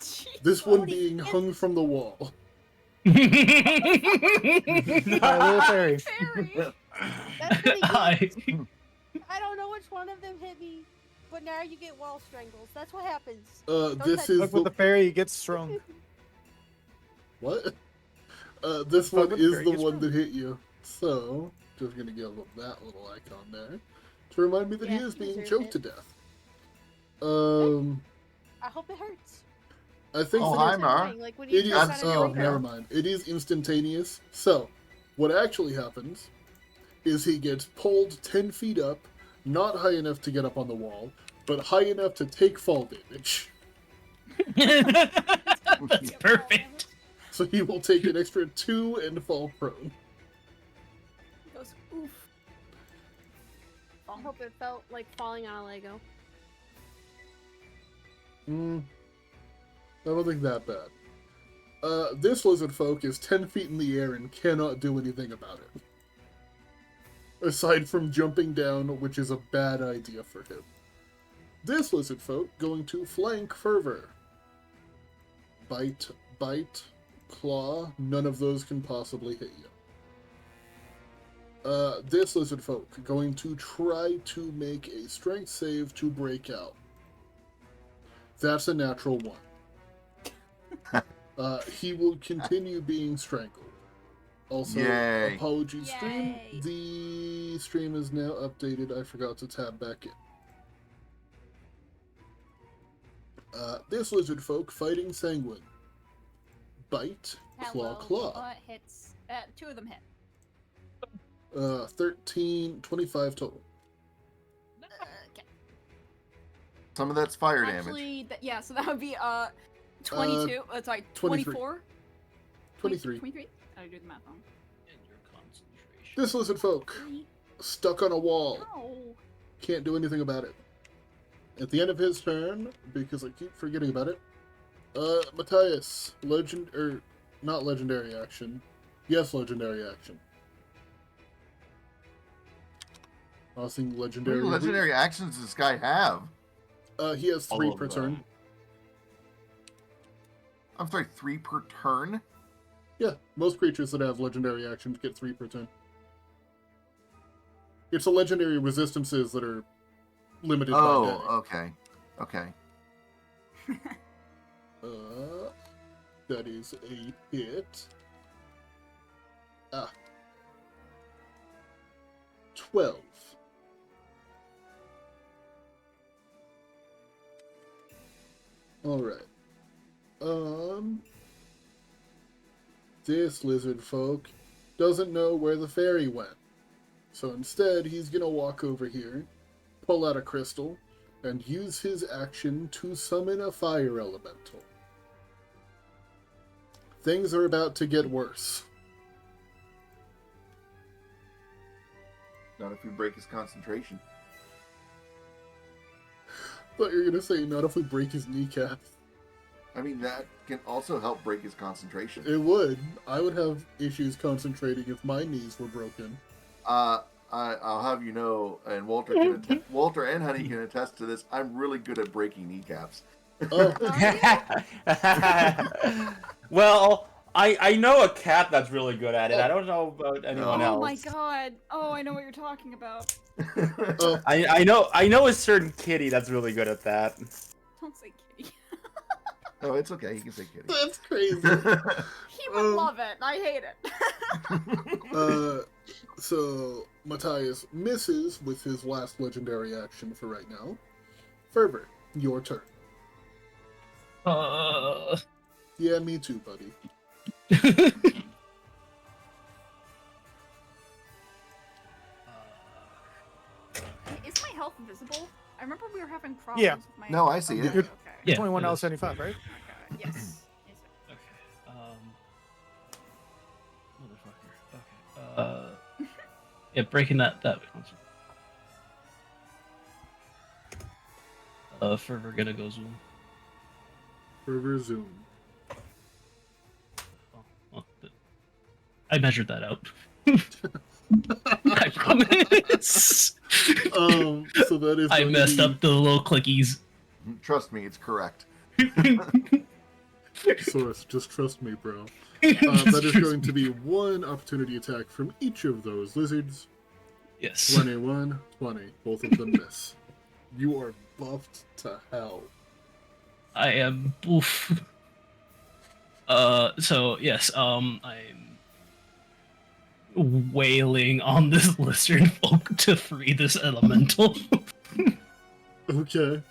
Jeez. This one Cody, being it's- hung from the wall. My little fairy. Fairy. That's pretty good. I- I don't know which one of them hit me, but now you get wall strangles. That's what happens. This touch is Look with the... the fairy, he gets strong. What? This Fuck one with is fairy the gets one strong. that hit you. So, just gonna give him that little icon there to remind me that he Yeah, is he being deserves choked it. to death. I hope it hurts. I think Oh, that hi, It's Mar. annoying, like when you it is. jump That's- out of your Oh, okay. never mind. It is instantaneous. So, what actually happens is he gets pulled 10 feet up, not high enough to get up on the wall, but high enough to take fall damage. That's perfect. So he will take an extra 2 and fall prone. He goes, oof. I hope it felt like falling on a Lego. I don't think that bad. This lizard folk is 10 feet in the air and cannot do anything about it. Aside from jumping down, which is a bad idea for him. This lizard folk going to flank Fervor. Bite, claw, none of those can possibly hit you. This lizard folk going to try to make a strength save to break out. That's a natural 1. He will continue being strangled. Also, Yay. apologies, stream. Yay. The stream is now updated. I forgot to tab back in. This lizard folk fighting Sanguine. Bite, Hello. claw. Hits. 2 of them hit. 13, 25 total. Okay. Some of that's fire damage. Actually, yeah, so that would be 22. Sorry, 23. 24. 23. 23. I do the math wrong. And your concentration. This lizard folk stuck on a wall. No. Can't do anything about it. At the end of his turn, because I keep forgetting about it, Matthias, not legendary action. Yes, legendary action. I was thinking How legendary. many legendary actions does this guy have? He has 3 All per of turn. them. I'm sorry, 3 per turn? Yeah, most creatures that have legendary actions get 3 per turn. It's the legendary resistances that are limited by day. Oh, okay. That is a hit. 12. Alright. This lizard folk doesn't know where the fairy went. So instead, he's gonna walk over here, pull out a crystal, and use his action to summon a fire elemental. Things are about to get worse. Not if we break his concentration. Thought you were gonna say, not if we break his kneecap. I mean, that can also help break his concentration. It would. I would have issues concentrating if my knees were broken. I'll have you know, and Walter Walter and Honey can attest to this. I'm really good at breaking kneecaps. Oh, Well, I know a cat that's really good at it. I don't know about anyone Oh else. my god. Oh, I know what you're talking about. oh, I know a certain kitty that's really good at that. Don't say kitty. Oh, it's okay. You can say kitty. That's crazy. He would love it. I hate it. So Matthias misses with his last legendary action for right now. Fervor, your turn. Yeah, me too, buddy. Is my health visible? I remember we were having problems Yeah. with my No, I see it. Okay, okay. Yeah, 21 it out of is. 75, right? Okay. Yes. Yes. Okay. Motherfucker. Okay. Yeah, breaking that Fervor gonna go zoom. Fervor zoom. I measured that out. I promise. So that is. I going to messed be- up the little clickies. Trust me, it's correct. Source, just trust me, bro. That is going to be one opportunity attack from each of those lizards. Yes. 21, 20. Both of them miss. You are buffed to hell. I am oof. So yes, I'm wailing on this lizard folk to free this elemental. Okay.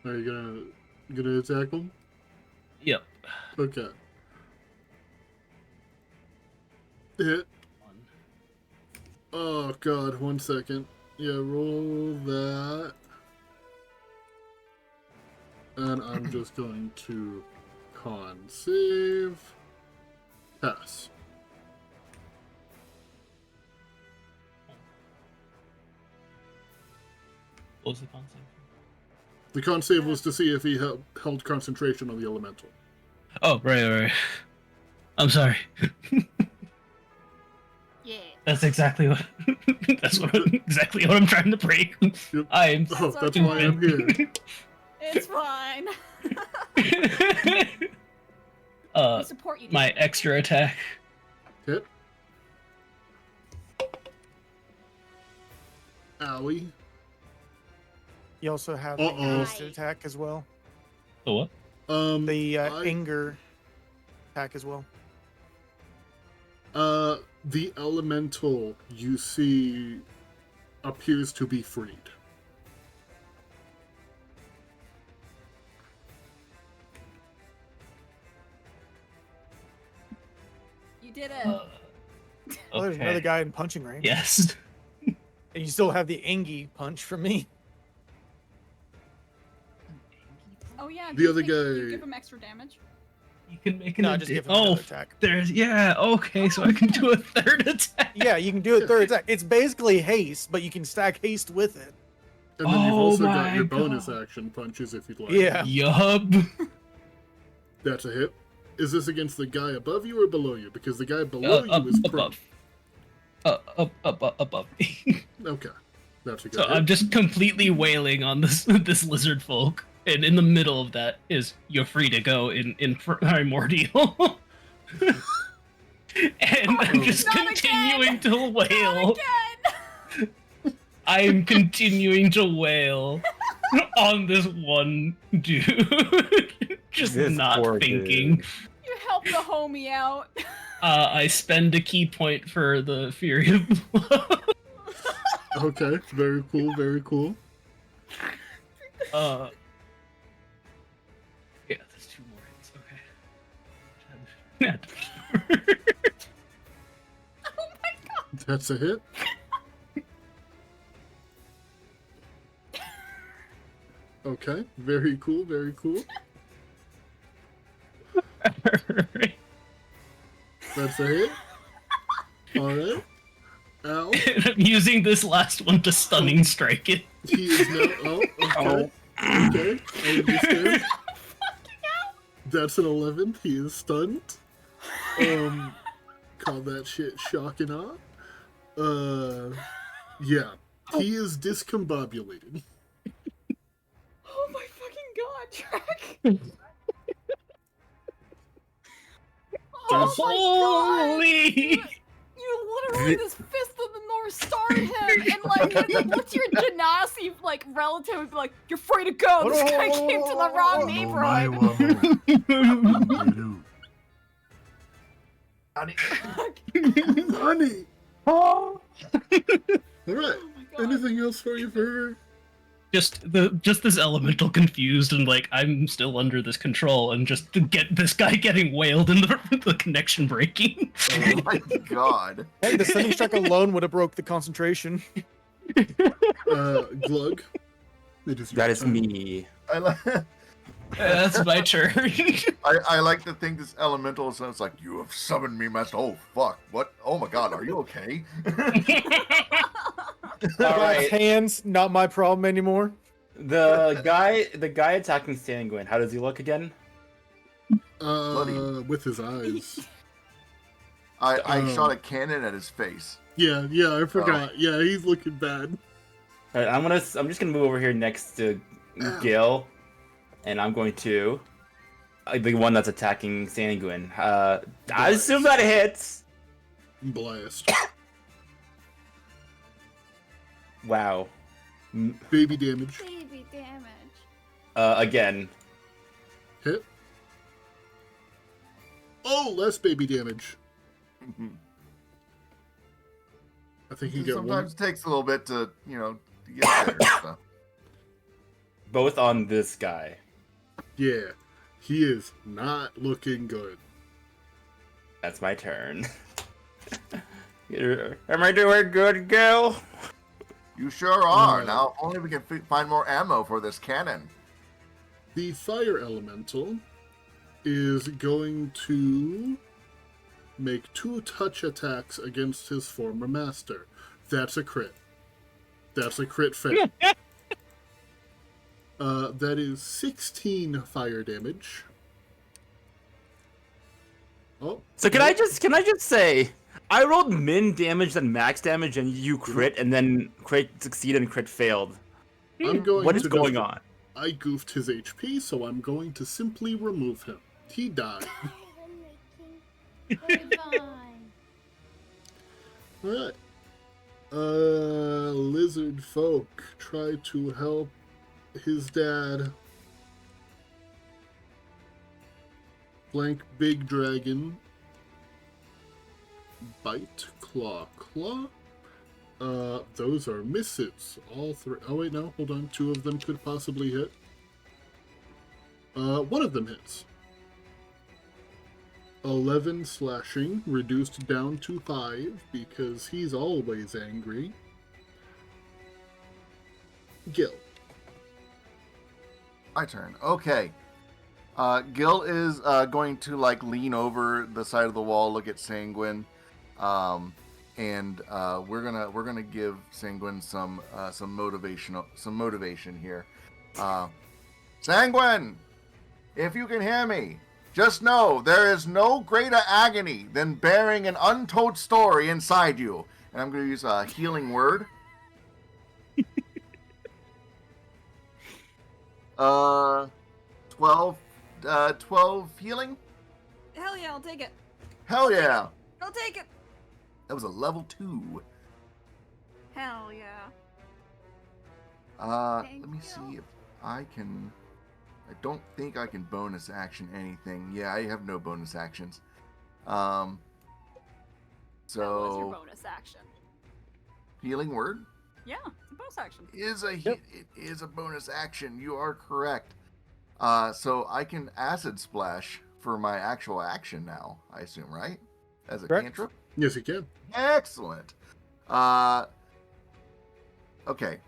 Are you gonna attack him? Yep. Okay. Hit. Oh god, 1 second. Yeah, roll that. And I'm just going to con save. Pass. What was the concept? The con save was to see if he held concentration on the elemental. Oh, right. I'm sorry. Yeah. That's exactly what. Exactly what I'm trying to break. Yep. I'm. Oh, that's why I'm here. It's fine. We support you. My dude. extra attack. Hit. Owie. You also have Uh-oh. the wasted attack as well. The what? The I- anger attack as well. The elemental you see appears to be freed. You did it. Oh, there's another guy in punching range. Yes. And you still have the Engie punch from me. Oh yeah. The do you other think you guy- give him extra damage. You can make an. No, just give him oh, another attack. there's okay, so I can do a third attack. Yeah, you can do a third attack. It's basically haste, but you can stack haste with it. And then you've Oh also got my your bonus God. action punches if you'd like. Yeah. Yup. That's a hit. Is this against the guy above you or below you? Because the guy below you is prone. Above me. Okay. That's a good So hit. I'm just completely wailing on this lizard folk, and in the middle of that is "You're free to go" in primordial, and I'm just Not continuing to Not wail. again. I'm continuing to wail on this one dude, just This not poor thinking. dude. You helped the homie out. I spend a key point for the Fury of Blow. Okay. Very cool. Very cool. Yeah, there's 2 more hits. Okay. Oh my god. That's a hit. Okay. Very cool. Very cool. That's a hit. Alright. Ow. I'm using this last one to stunning strike it. He is now. Oh, okay. Okay. I understand. That's an 11. He is stunned. Call that shit shock and awe. Yeah. He is discombobulated. Oh my fucking god, Trek. There's- Holy! You literally just fist of the North Star him, and like, what's your genasi like relative would be like, you're free to go. This guy came to the wrong neighborhood. Honey. Oh. All right. Oh my God. Anything else for you for her? Just this elemental confused and like I'm still under this control and just to get this guy getting wailed and the connection breaking. Oh my god. Hey, the stunning strike alone would have broke the concentration. Glug. It is your That is turn. me. I, li- That's my turn. I like to think this elemental sounds like, you have summoned me, master. Oh, fuck. What? Oh my god, are you okay? All right. Hands, not my problem anymore. The guy attacking Sanguine. How does he look again? Bloody. With his eyes. I shot a cannon at his face. Yeah, I forgot. Yeah, he's looking bad. All right, I'm just gonna move over here next to Gil, and I'm going to the one that's attacking Sanguine. I assume that hits. Blast. Wow. Baby damage. Baby damage. Again. Hit. Oh, less baby damage. I think you It get sometimes one. takes a little bit to, to get there. So. Both on this guy. Yeah, he is not looking good. That's my turn. Am I doing good, Gil? You sure are. Now, if only we can find more ammo for this cannon. The fire elemental is going to make 2 touch attacks against his former master. That's a crit. That's a crit fail. That is 16 fire damage. Oh. So can I just say, I rolled min damage and max damage, and you crit, and then crit succeed and crit failed. I'm going What is to going on? I goofed his HP, so I'm going to simply remove him. He died. Alright. Lizard folk try to help his dad. Blank big dragon. Bite, claw. Those are misses. All 3. Oh wait, no, hold on. 2 of them could possibly hit. 1 of them hits. 11 slashing, reduced down to 5 because he's always angry. Gil. My turn. Okay. Gil is going to lean over the side of the wall, look at Sanguine, and we're gonna give Sanguine some motivation here. Sanguine, if you can hear me, just know there is no greater agony than bearing an untold story inside you. And I'm gonna use a healing word. 12 healing? Hell yeah, I'll take it. Hell yeah. I'll take it. That was a level 2. Hell yeah. Let me see if I can... I don't think I can bonus action anything. Yeah, I have no bonus actions. That was your So... bonus action. Healing word? Yeah, it's a bonus action. It is a bonus action. You are correct. So I can acid splash for my actual action now, I assume, right? As a Correct. cantrip? Yes, he can. Excellent. Okay.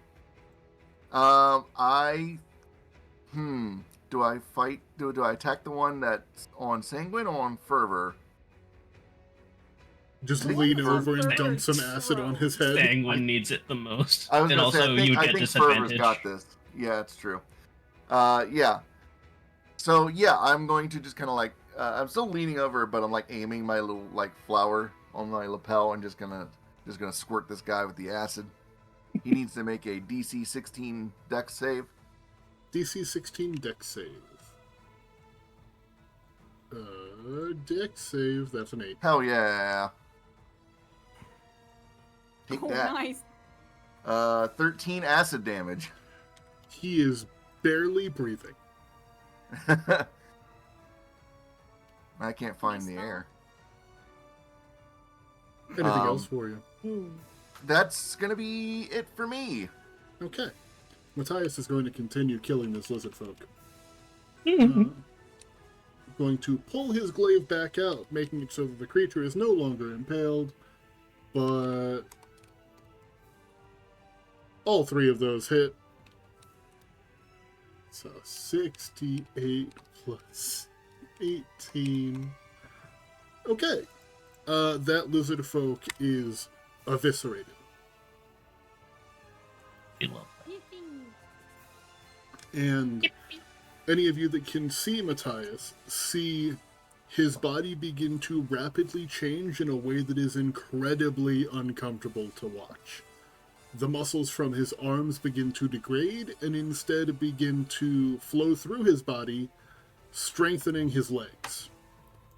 Do I fight? Do I attack the one that's on Sanguine or on Fervor? Just I think lean Fervor over and dump is some acid on his head. Sanguine needs it the most. I was And gonna say, also, I think, you I get think Fervor's disadvantage. got this. Yeah, it's true. Yeah. So yeah, I'm going to just kind of I'm still leaning over, but I'm aiming my little flower on my lapel and just gonna squirt this guy with the acid. He needs to make a DC 16 Dex save. DC 16 dex save. dex save. That's an 8. Hell yeah. Take Oh, that. nice. 13 acid damage. He is barely breathing. I can't find Nice the though. air. Anything Um, else for you? That's gonna be it for me. Okay. Matthias is going to continue killing this lizard folk. Going to pull his glaive back out, making it so that the creature is no longer impaled, but all 3 of those hit. So 68 plus 18. Okay. That lizard folk is eviscerated. You love And any of you that can see Matthias see his body begin to rapidly change in a way that is incredibly uncomfortable to watch. The muscles from his arms begin to degrade and instead begin to flow through his body, strengthening his legs.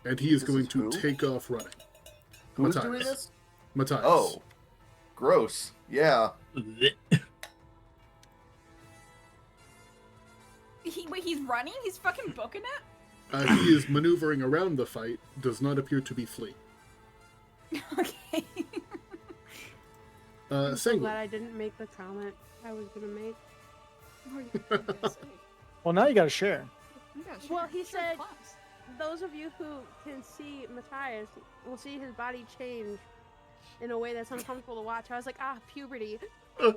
And he is This going is to who? take off running. Who's Matthias. doing this? Matthias. Oh. Gross. Yeah. it. Wait, he's running? He's fucking booking it? He is maneuvering around the fight, does not appear to be fleeing. Okay. I'm so Sanguine. glad I didn't make the comment I was gonna make. What are you gonna say? Well, now you gotta share. Yeah, Well, sure, he sure, said- plus. Those of you who can see Matthias will see his body change in a way that's uncomfortable to watch. I was like, puberty.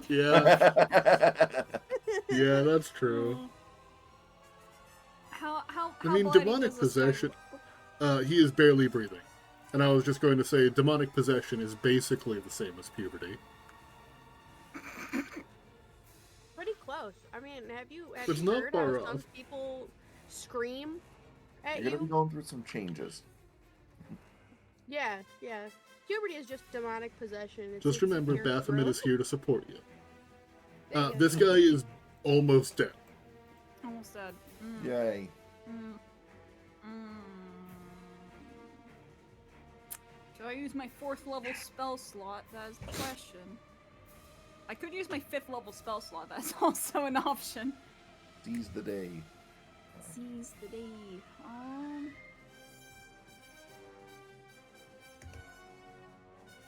Yeah, yeah, that's true. How I mean, bloody demonic does this guy possession. look? He is barely breathing. And I was just going to say, demonic possession is basically the same as puberty. Pretty close. I mean, have you It's not heard far how some off. people scream at You're gonna be you? going through some changes. Yeah, yeah. Puberty is just demonic possession. Just it's remember, your Baphomet growth. is here to support you. There you This go. guy is almost dead. Almost dead. Yay. Mm. Mm. Do I use my 4th level spell slot? That is the question. I could use my 5th level spell slot. That's also an option. Seize the day. Seize the day.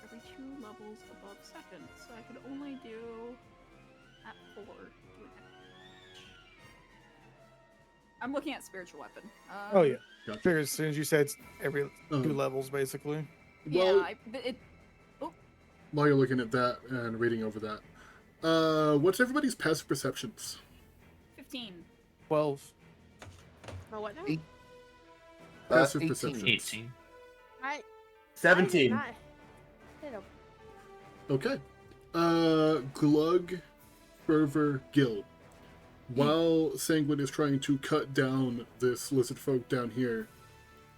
Every 2 levels above 2nd, so I could only do at 4. I'm looking at spiritual weapon. Oh yeah. Gotcha. Figure as soon as you said it's every 2 Um, levels, basically. Well, it. while you're looking at that and reading over that, what's everybody's passive perceptions? 15. 12. Oh, what now? Eight. Passive 18. perception. 18. I 17. I did not hit him. Okay. Glug, Fervor, Gil. While Sanguine is trying to cut down this lizard folk down here,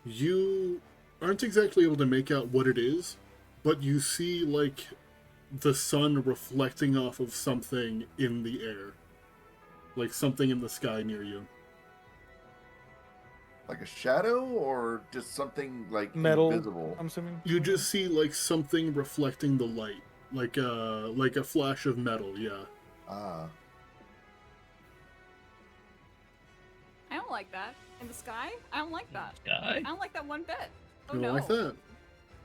you aren't exactly able to make out what it is, but you see, like, the sun reflecting off of something in the air. Like something in the sky near you. Like a shadow or just something like Metal. invisible? I'm assuming. You just see, like, something reflecting the light. Like a flash of metal, yeah. Ah. I don't like that. In the sky? I don't like that. Guy. I don't like that one bit. Oh You don't no. like that?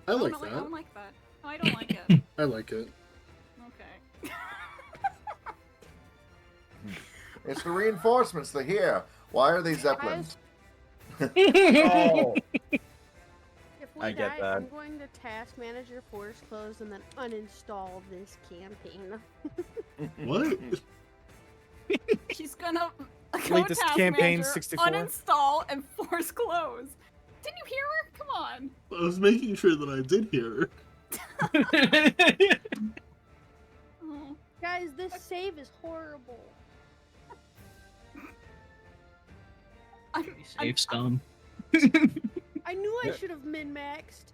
I like I that. don't like that. No, I don't like it. I like it. Okay. It's the reinforcements. They're here. Why are they zeppelins? Oh. If we I get die, that. I'm going to task manager force close and then uninstall this campaign. What? She's gonna go Delete this task campaign manager, 64. uninstall, and force close. Didn't you hear her? Come on. I was making sure that I did hear her. Oh. Guys, this save is horrible. Save scum. I knew I Yeah. should have min-maxed.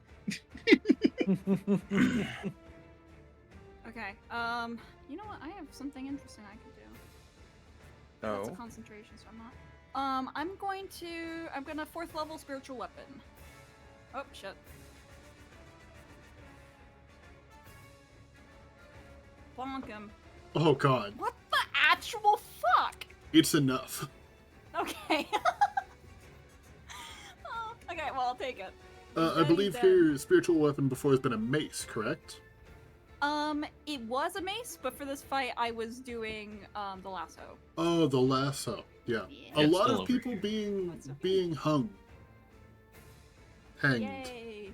Okay. You know what? I have something interesting I could do. That's a Oh. concentration, so I'm not. I'm gonna 4th level spiritual weapon. Oh, shit. Bonk him. Oh god, What the actual fuck? it's enough. Okay. Oh, okay, well, I'll take it. I believe Then- your spiritual weapon before has been a mace, correct? It was a mace, but for this fight, I was doing, the lasso. Oh, the lasso. Yeah. Yeah. A It's lot still of over people here. That's okay. being hung. Hanged. Yay.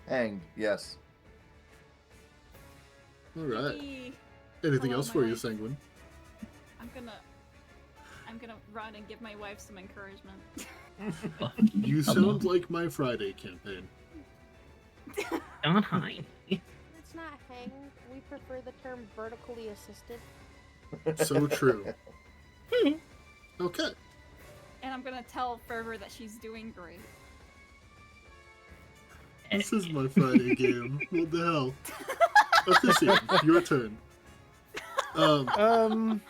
Hanged, yes. Alright. Yee. Anything Hello, else my for you, wife. Sanguine? I'm gonna run and give my wife some encouragement. You Come sound on. like my Friday campaign. Don't hide. It's not hanged. We prefer the term vertically assisted. So true. Okay. And I'm gonna tell Fervor that she's doing great. This is my Friday game. What the hell? Officiate, your turn. Question.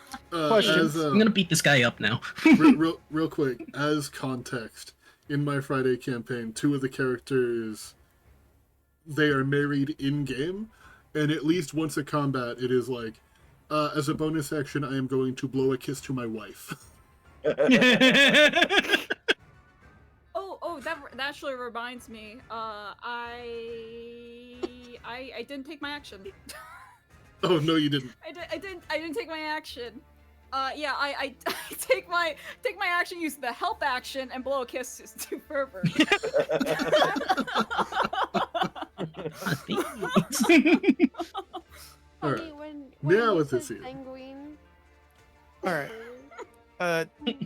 As, I'm gonna beat this guy up now. real quick, as context, in my Friday campaign, 2 of the characters, they are married in-game, and at least once a combat, it is like, as a bonus action, I am going to blow a kiss to my wife. Oh, that actually reminds me. I didn't take my action. Oh, no, you didn't. I didn't take my action. Yeah, I take my action, use the help action, and blow a kiss to Fervor. Alright. Honey, when Now you with said this here. sanguine, Alright.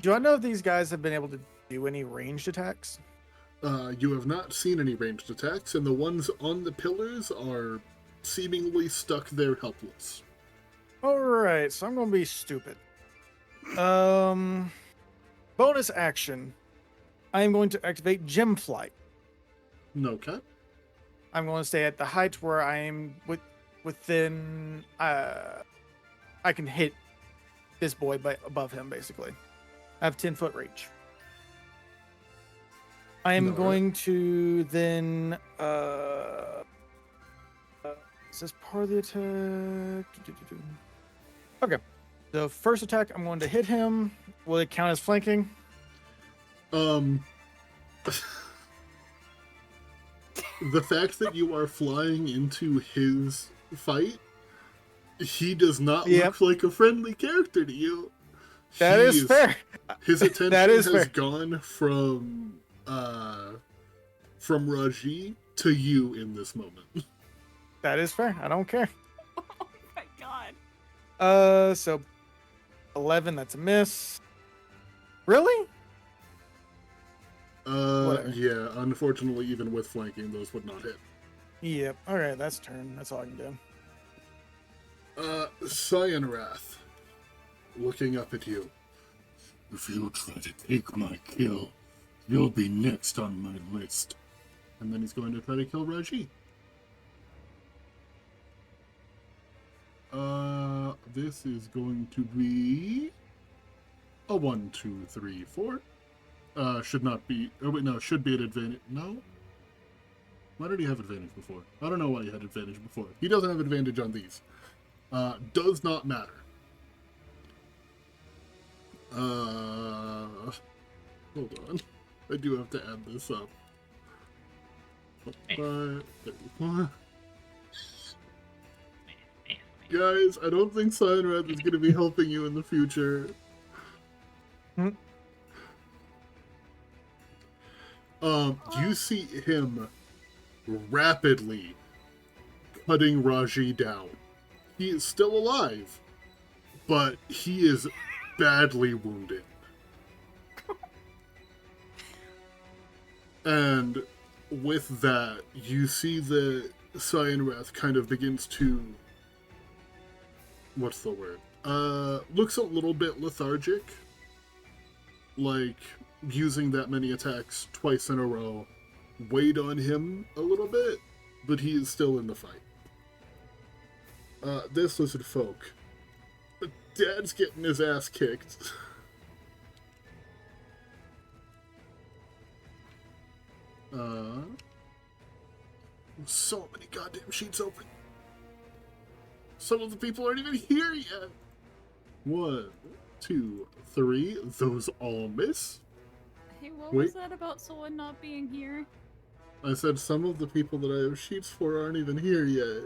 Do I know if these guys have been able to do any ranged attacks? You have not seen any ranged attacks, and the ones on the pillars are seemingly stuck there helpless. Alright, so I'm gonna be stupid. Bonus action. I am going to activate Gem Flight. Okay. I'm going to stay at the height where I am within. I can hit this boy above him, basically. I have 10-foot reach. I am Alright. going to then. Is this part of the attack? Okay. The first attack, I'm going to hit him. Will it count as flanking? The fact that you are flying into his fight, he does not Yep. look like a friendly character to you. That He is fair. His attention That is has fair. gone from Raji to you in this moment. That is fair. I don't care. Oh my god. So 11, that's a miss. Really? Whatever. Yeah, unfortunately, even with flanking, those would not hit. Yep. All right, that's turn. That's all I can do. Cyanwrath, looking up at you. If you try to take my kill, you'll be next on my list. And then he's going to try to kill Raji. This is going to be a 1, 2, 3, 4. Should not be. Oh wait, no, should be an advantage. No. Why did he have advantage before? I don't know why he had advantage before. He doesn't have advantage on these. Does not matter. Hold on. I do have to add this up. 5, 34. Guys, I don't think Cyanwrath is going to be helping you in the future. You see him rapidly cutting Raji down. He is still alive, but he is badly wounded. And with that, you see that Cyanwrath kind of begins to... What's the word? Looks a little bit lethargic. Like, using that many attacks twice in a row weighed on him a little bit, but he is still in the fight. This lizard folk. Dad's getting his ass kicked. So many goddamn sheets open. Some of the people aren't even here yet. 1, 2, 3. Those all miss. Hey, what Wait. was that about someone not being here? I said some of the people that I have sheets for aren't even here yet.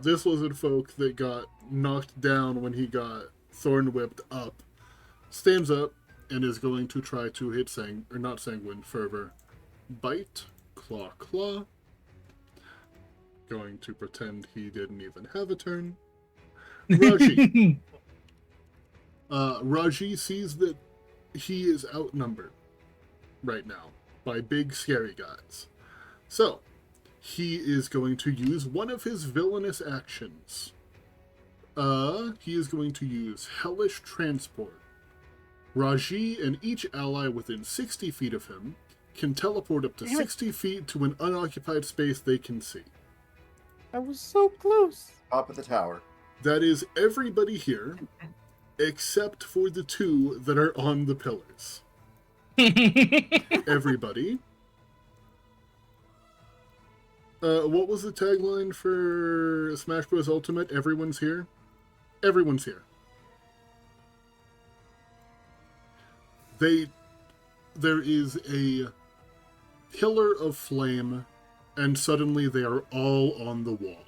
This lizard folk that got knocked down when he got thorn whipped up stands up and is going to try to hit not sanguine, fervor. Bite, claw, claw. Going to pretend he didn't even have a turn. Raji. Raji sees that he is outnumbered right now by big scary guys. So, he is going to use one of his villainous actions. He is going to use Hellish Transport. Raji and each ally within 60 feet of him can teleport up to 60 feet to an unoccupied space they can see. I was so close. Top of the tower. That is everybody here, except for the 2 that are on the pillars. Everybody. What was the tagline for Smash Bros. Ultimate? Everyone's here? Everyone's here. There is a pillar of flame, and suddenly they are all on the wall.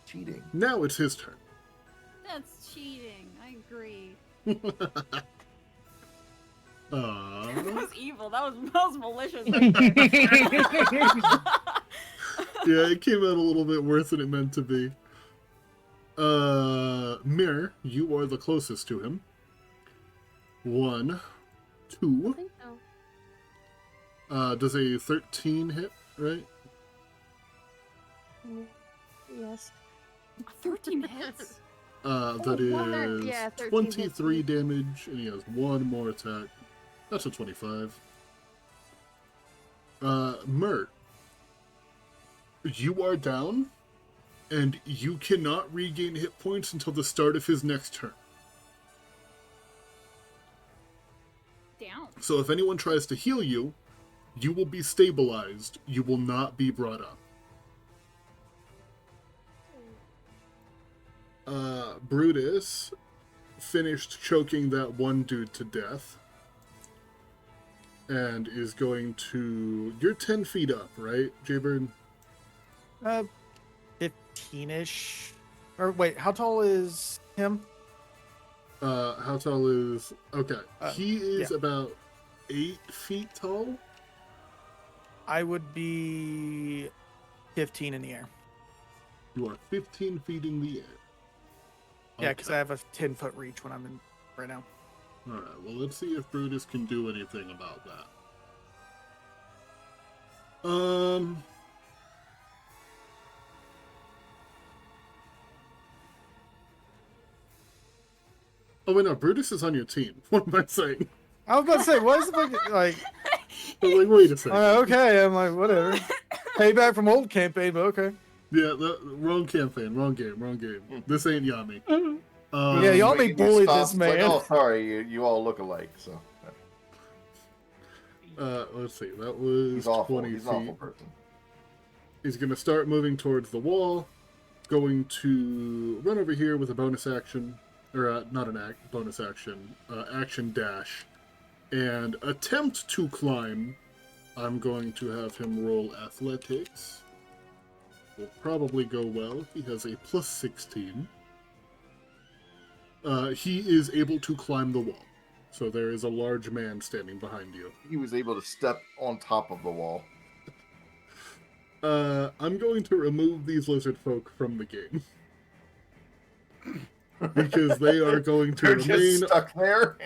Cheating. Now it's his turn. That's cheating. I agree. That was evil. That was malicious. Right there. Yeah, it came out a little bit worse than it meant to be. Mirror, you are the closest to him. 1, I 2. think so. Does a 13 hit, right? Yes. 13 hits. That Oh, is yeah, 13 23 hits. damage, and he has 1 more attack. That's a 25. Mert, you are down, and you cannot regain hit points until the start of his next turn. Down. So if anyone tries to heal you, you will be stabilized. You will not be brought up. Brutus finished choking that one dude to death. And is going to... You're 10 feet up, right, Jaybird? 15-ish. Or wait, how tall is him? How tall is... Okay. He is yeah. about 8 feet tall. I would be 15 in the air. You are 15 feet in the air. Yeah, because I have a 10-foot reach when I'm in right now. Alright, well, let's see if Brutus can do anything about that. Oh, wait, no, Brutus is on your team. What am I saying? I was about to say, what is the fucking, like... I'm like, wait a second. Okay, I'm like, whatever. Payback from old campaign, but okay. Yeah, wrong campaign, wrong game. This ain't Yami. Yeah, y'all may bully this man. Like, oh, sorry, you all look alike, so... Let's see, that was He's awful. 20 He's feet. an awful person. He's going to start moving towards the wall, going to run over here with a bonus action, or not an bonus action, action dash, and attempt to climb. I'm going to have him roll athletics. Will probably go well. He has a plus 16. He is able to climb the wall. So there is a large man standing behind you. He was able to step on top of the wall. I'm going to remove these lizard folk from the game. Because they are going to They're remain... just stuck there.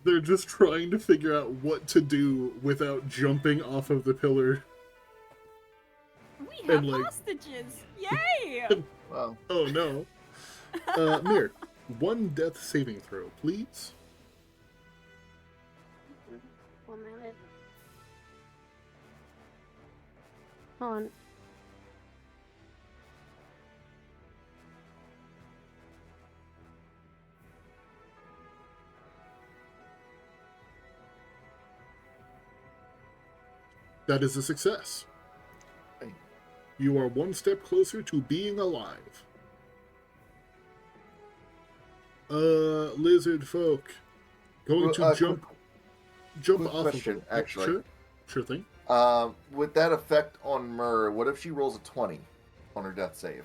They're just trying to figure out what to do without jumping off of the pillar. We have And, like- hostages. Yay! Well, Oh no. Mir, 1 death saving throw, please. 1 minute. Hold on. That is a success. Hey. You are one step closer to being alive. Lizard folk. Going to jump quick off question, of actually. Sure thing. With that effect on Myrrh, what if she rolls a 20 on her death save?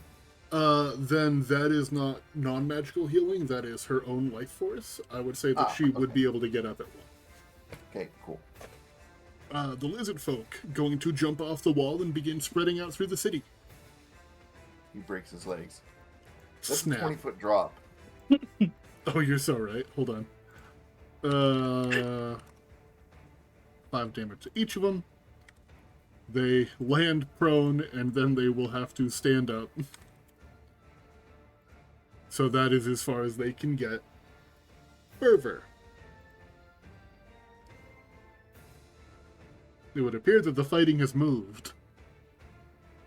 Then that is not non-magical healing. That is her own life force. I would say that she would be able to get up at one. Okay, cool. The lizard folk going to jump off the wall and begin spreading out through the city. He breaks his legs. That's Snap. a 20-foot drop. Oh, you're so right. Hold on. 5 damage to each of them. They land prone, and then they will have to stand up. So that is as far as they can get. Fervor. It would appear that the fighting has moved.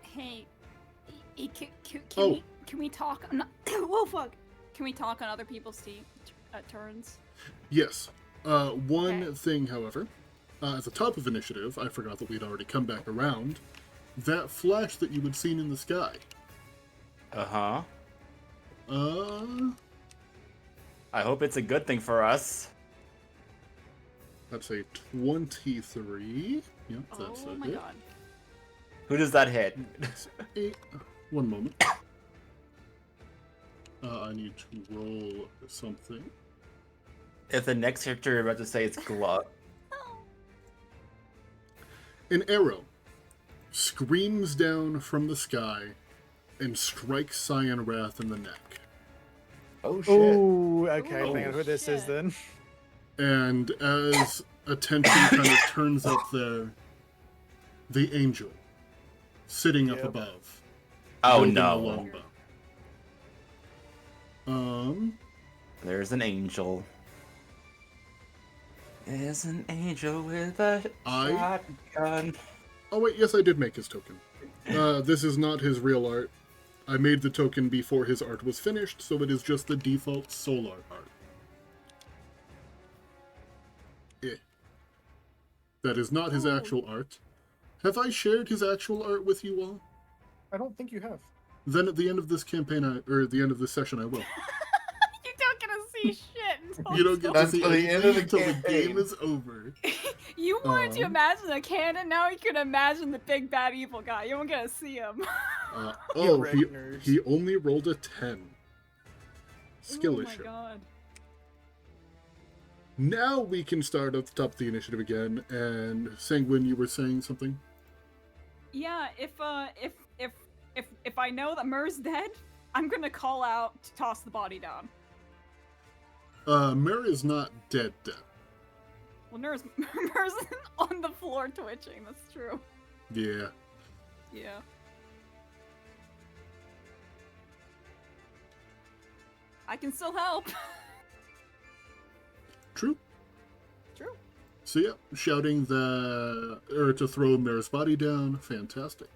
Hey, can Oh. we talk? Whoa, fuck! Can we talk on other people's turns? Yes. One Okay. thing, however, at the top of initiative, I forgot that we'd already come back around. That flash that you had seen in the sky. Uh-huh. I hope it's a good thing for us. That's a 23. Yep, that's Oh a my hit. god. Who does that hit? That's 8. One moment. I need to roll something. If the next character you're about to say is Glut. An arrow screams down from the sky and strikes Cyan Wrath in the neck. Oh, shit. Oh, okay. Ooh, I think I know who this is shit. then. And as attention kind of turns up there, the angel sitting up Yep. above. Oh wielding a no. longbow. There's an angel. There's an angel with a shotgun. Oh wait, yes, I did make his token. This is not his real art. I made the token before his art was finished, so it is just the default solar art. That is not his actual art. Have I shared his actual art with you all? I don't think you have. Then at the end of this campaign, or at the end of this session, I will. You don't get to see shit until You don't get to Until see the anything end of the until the campaign. game is over. You wanted to Um, imagine a cannon, now you can imagine the big bad evil guy. You won't get to see him. Oh, wrecked, nerds. he only rolled a 10. Skill Oh my issue. god. Now we can start at the top of the initiative again. And Sanguine, you were saying something? Yeah, if I know that Mur's dead, I'm gonna call out to toss the body down. Mur is not dead. Well, Mur's on the floor twitching. That's true. Yeah. Yeah. I can still help. True. True. So yeah, shouting to throw Mur's body down. Fantastic.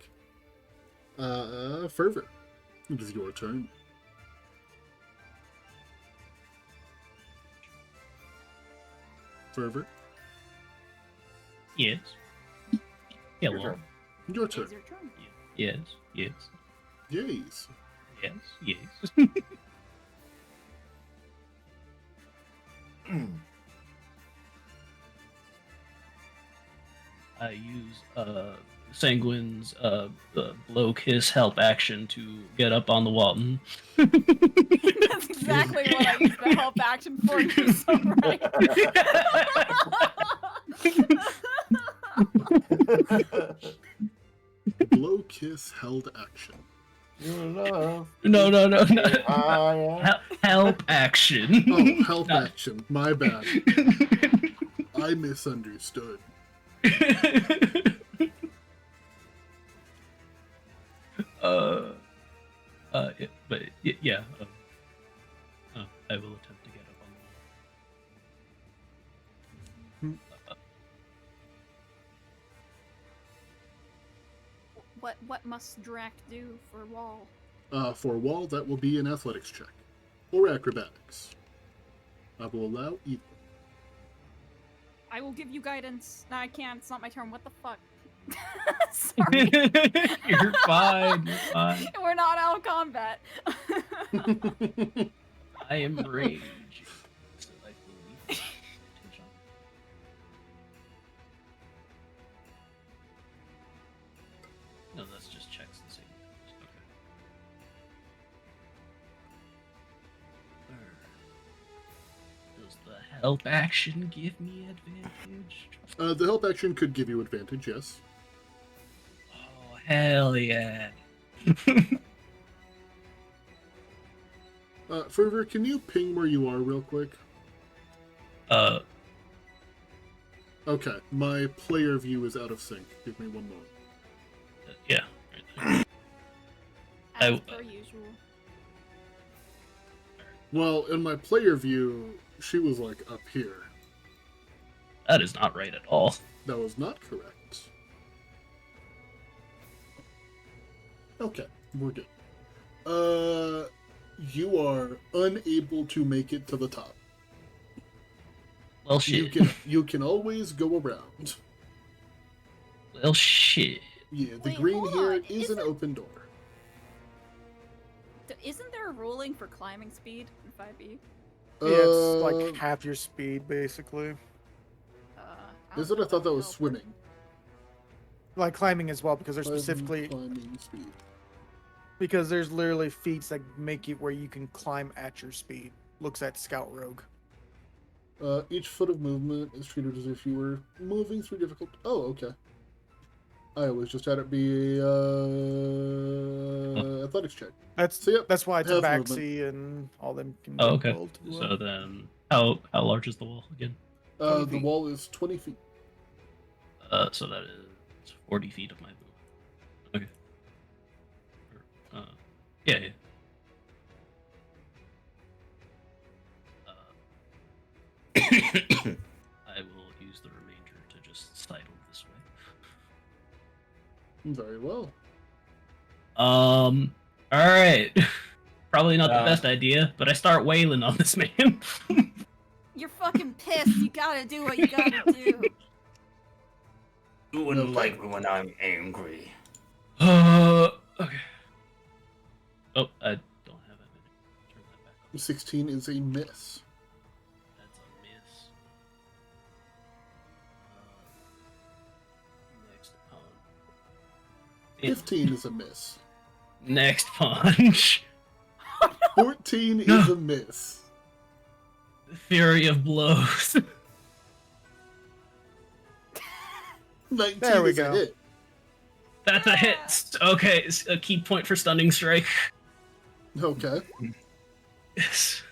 Fervor. It is your turn. Fervor. Yes. Your Hello. turn. Your It's turn. your turn. Yes. Yes. Yes. Yes. Yes. I use Sanguine's blow kiss help action to get up on the wall. That's exactly what I used the help action for. You're so right. Blow kiss held action. Your love. No. I Help action. Oh, help No. action. My bad. I misunderstood. Yeah. I will attempt to get up on the wall. What must Drac do for wall? For wall, that will be an athletics check. Or acrobatics. I will allow either. I will give you guidance. No, I can't. It's not my turn. What the fuck? Sorry, You're fine. You're fine. we're not out of combat. I am raging. So I believe. No, that's just checks and saving. Okay. Does the help action give me advantage? The help action could give you advantage, yes. Oh, hell yeah. Fervor, can you ping where you are real quick? Okay, my player view is out of sync. Give me one moment. Yeah. Right there. As per usual. Well, in my player view, she was like up here. That is not right at all. That was not correct. Okay, we're good. You are unable to make it to the top. Well, shit. You can always go around. Well, shit. Yeah, the Wait, green hold here on. is an open door. Isn't there a ruling for climbing speed in 5e? Yeah, it's like half your speed, basically. Is it? I thought that was swimming. Like climbing as well, because there's Climbing, specifically climbing speed. because there's literally feats that make it where you can climb at your speed. Looks at Scout Rogue. Each foot of movement is treated as if you were moving through difficult. Oh, okay. I always just had it be athletics check. That's So, yep, that's why it's half Baxi and all them can Oh, do okay. well too. So then, how large is the wall again? 20 The feet. wall is 20 feet. So that is 40 feet of my move. Okay. Yeah, yeah. I will use the remainder to just sidle this way. Very well. All right. Probably not the Uh, best idea, but I start wailing on this man. You're fucking pissed. You gotta do what you gotta do. You wouldn't like me when I'm angry. Okay. Oh, I don't have it. Turn that back on. 16 is a miss. That's a miss. Next punch. 15 is a miss. Next punch. 14 is a miss. Fury of blows. 19 There we is go. a hit. That's a hit. Okay, it's a key point for stunning strike. Okay. Yes.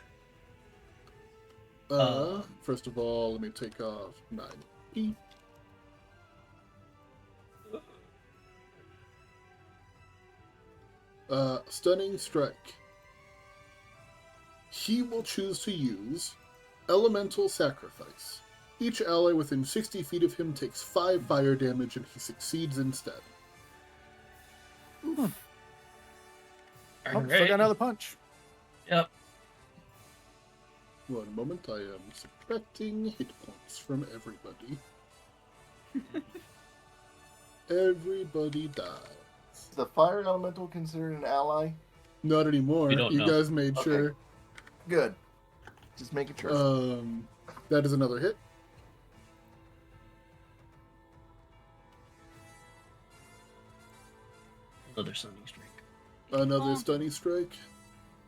First of all, let me take off 9. Stunning strike. He will choose to use Elemental Sacrifice. Each ally within 60 feet of him takes 5 fire damage and he succeeds instead. Oh, still Alright. got another punch. Yep. One moment, I am subtracting hit points from everybody. Everybody dies. Is the fire elemental considered an ally? Not anymore. We don't You know. guys made Okay. sure. Good. Just making sure. That is another hit. Another stunning strike. Another Oh. stunning strike.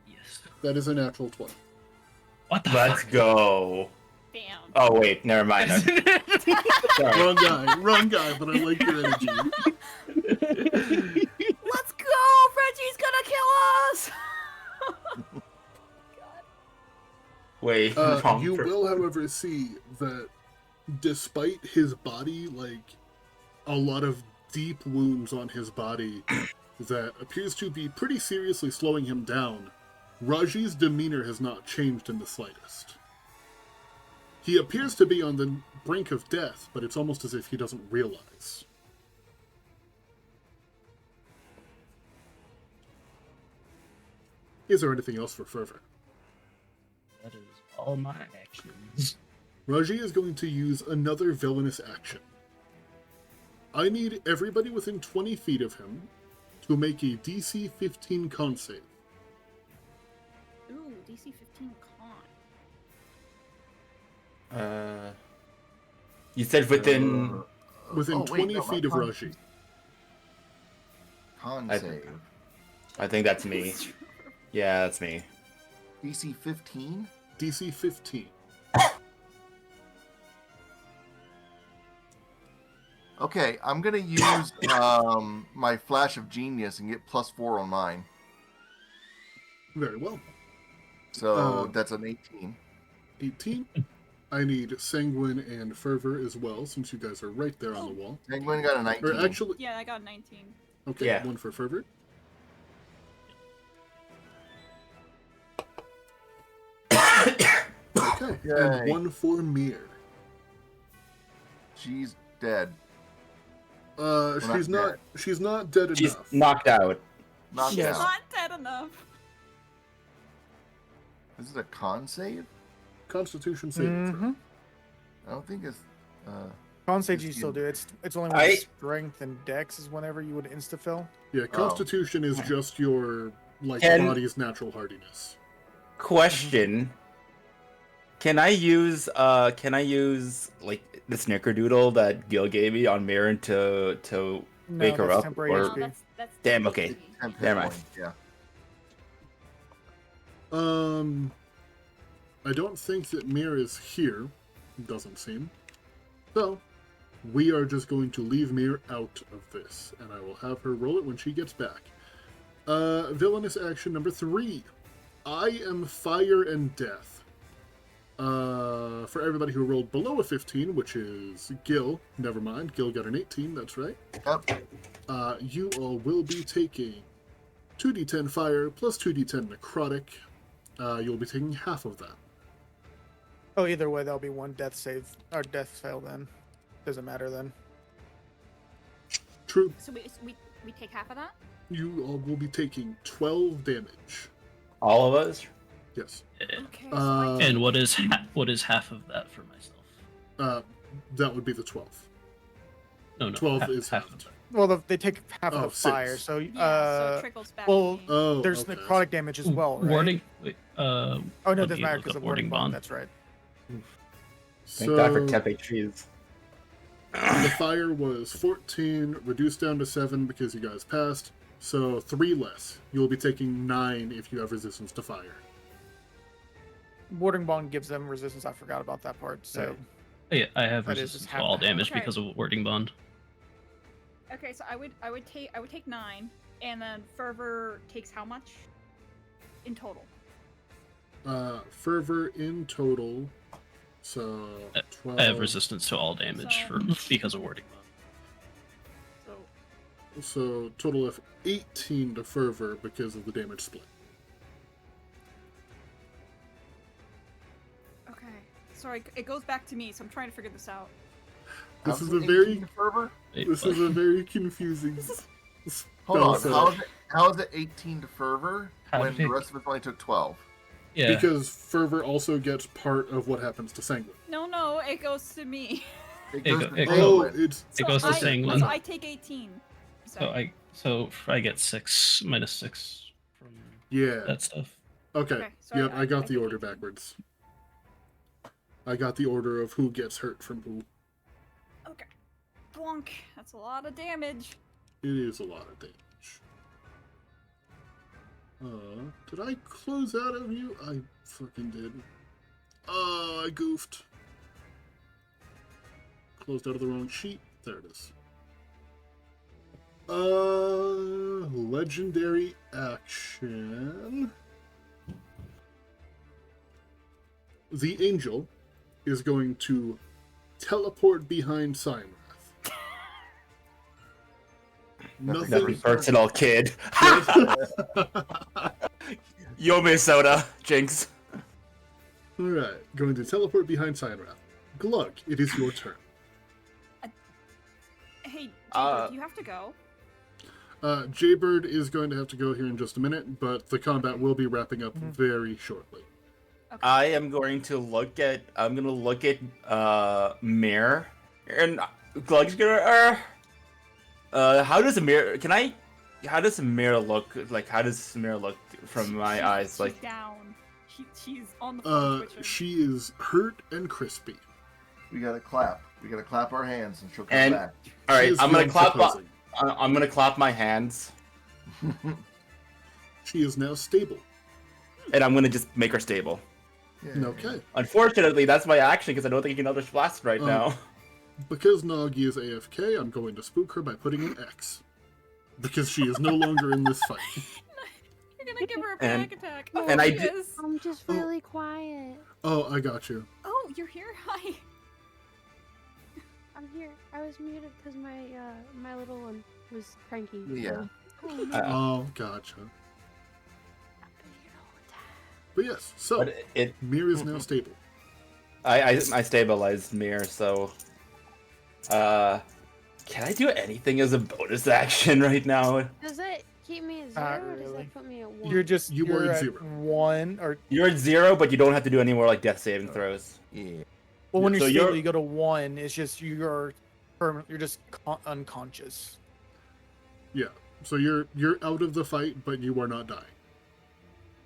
Yes. That is a natural 20. What the Let's fuck? go. Damn. Oh wait, never mind. Sorry. Wrong guy, but I like your energy. Let's go! Reggie's gonna kill us! Wait, You wrong will, however, see that despite his body, like, a lot of deep wounds on his body that appears to be pretty seriously slowing him down, Raji's demeanor has not changed in the slightest. He appears to be on the brink of death, but it's almost as if he doesn't realize. Is there anything else for Fervor? That is all my actions. Raji is going to use another villainous action. I need everybody within 20 feet of him to make a DC 15 con save. Ooh, DC 15 con. You said within. Within 20 feet of Raji. Con I- save. I think that's me. Yeah, that's me. DC 15? DC 15. Okay, I'm gonna use my Flash of Genius and get +4 on mine. Very well. So that's an 18. 18. I need Sanguine and Fervor as well, since you guys are right there on the wall. Penguin got a 19. Or actually, Yeah, I got 19. okay, Yeah. one for Fervor. Okay, Yay. and one for Mir. She's dead. She's not not. She's not dead She's enough. knocked out. Knocked Yes. out. Not dead enough. Is it a con save? Constitution saving throw. Mm-hmm. I don't think it's. Con save you Just still you. do. It's only when I- strength and dex is whenever you would insta fill. Yeah, Constitution is just your Can- body's natural hardiness. Question. Can I use like the snickerdoodle that Gil gave me on Mirren to No, wake her that's up? temporary Or HP. That's Damn, okay. DC. 10 hit Never mind. points, yeah. I don't think that Mir is here. Doesn't seem. So, we are just going to leave Mir out of this, and I will have her roll it when she gets back. Villainous action number 3. I am fire and death. For everybody who rolled below a 15, which is Gil, never mind. Gil got an 18, that's right. Yep. You all will be taking 2d10 fire plus 2d10 necrotic. You'll be taking half of that. Oh, either way, that'll be one death save or death fail then. Doesn't matter then. True. So we take half of that? You all will be taking 12 damage. all of us? Yes. Okay. And what is half of that for myself? That would be the 12. No, 12 half, is half half. of it. Well, they take half of Oh, the fire, 6. so yeah, so it trickles back. well, to me. Oh, there's okay. necrotic damage as well, right? Warding. Wait, Oh no, let it doesn't me matter look because up of warding bond. bond. That's right. Thank God for So, Tepe trees. the fire was 14, reduced down to 7 because you guys passed. So 3 less. You'll be taking 9 if you have resistance to fire. Warding bond gives them resistance. I forgot about that part. So Right. Oh, yeah, I have That is resistance just to half all the half. damage Okay. because of warding bond. Okay, so I would take 9, and then fervor takes how much in total? Fervor in total. So 12. I have resistance to all damage So- because of warding bond. So So total of 18 to Fervor because of the damage split. okay, sorry, it goes back to me, so I'm trying to figure this out. This How's is it a very 18 fervor? Wait, this what? is a very confusing. Hold spell on. set. How is it 18 to fervor How when did the it- rest of us only took 12? Yeah, Because Fervor also gets part of what happens to Sanguine. No, it goes to me. It It goes go- to it Oh, Sanguine. it's It goes to I, Sanguine. So I take 18. so I get 6 minus 6 from yeah. that stuff. Okay. Okay, so Yep, I got the take order 18. backwards. I got the order of who gets hurt from who. Okay. Bonk. That's a lot of damage. It is a lot of damage. Did I close out of you? I fucking did. I goofed. Closed out of the wrong sheet. There it is. Legendary action. The angel is going to teleport behind Cymrath. Nothing Nothing personal, kid. Yo, Minnesota, Jinx. Alright, going to teleport behind Cymrath. Glug, it is your turn. Hey, Uh, Jacob, you have to go. Jaybird is going to have to go here in just a minute, but the combat will be wrapping up very shortly. Okay. I am going to look at. I'm gonna look at Mare, and Glug's gonna. How does a mirror? How does a mirror look? Like, how does a mirror look from my eyes? She's Like, down. She's on the floor twitching. She is hurt and crispy. We gotta clap. We gotta clap our hands, and she'll come And- back. all She right, is I'm gonna feeling clap. proposing. I'm gonna clap my hands, She is now stable. and I'm gonna just make her stable. Yeah. Okay. Unfortunately, that's my action because I don't think you can Eldritch Blast right Oh. now. Because Nagi is AFK, I'm going to spook her by putting an X. Because she is no longer in this fight. You're gonna give her a And- panic attack. and Oh, I she did- is. I'm just Oh. really quiet. Oh, I got you. Oh, you're here? Hi. I'm here. I was muted because my little one was cranky. Yeah. Oh, no. Oh, gotcha. But yes, so But it, Mir is now stable. I stabilized Mir, so. Can I do anything as a bonus action right now? Does it keep me at Not 0 or does really. that put me at 1? You're just You you're were at at 0. 1 or You're at 0, but you don't have to do any more like death saving throws. Yeah. well when Yeah, you're so stable you're- you go to 1. It's just you're permanent. You're just unconscious. Yeah. So you're out of the fight, but you are not dying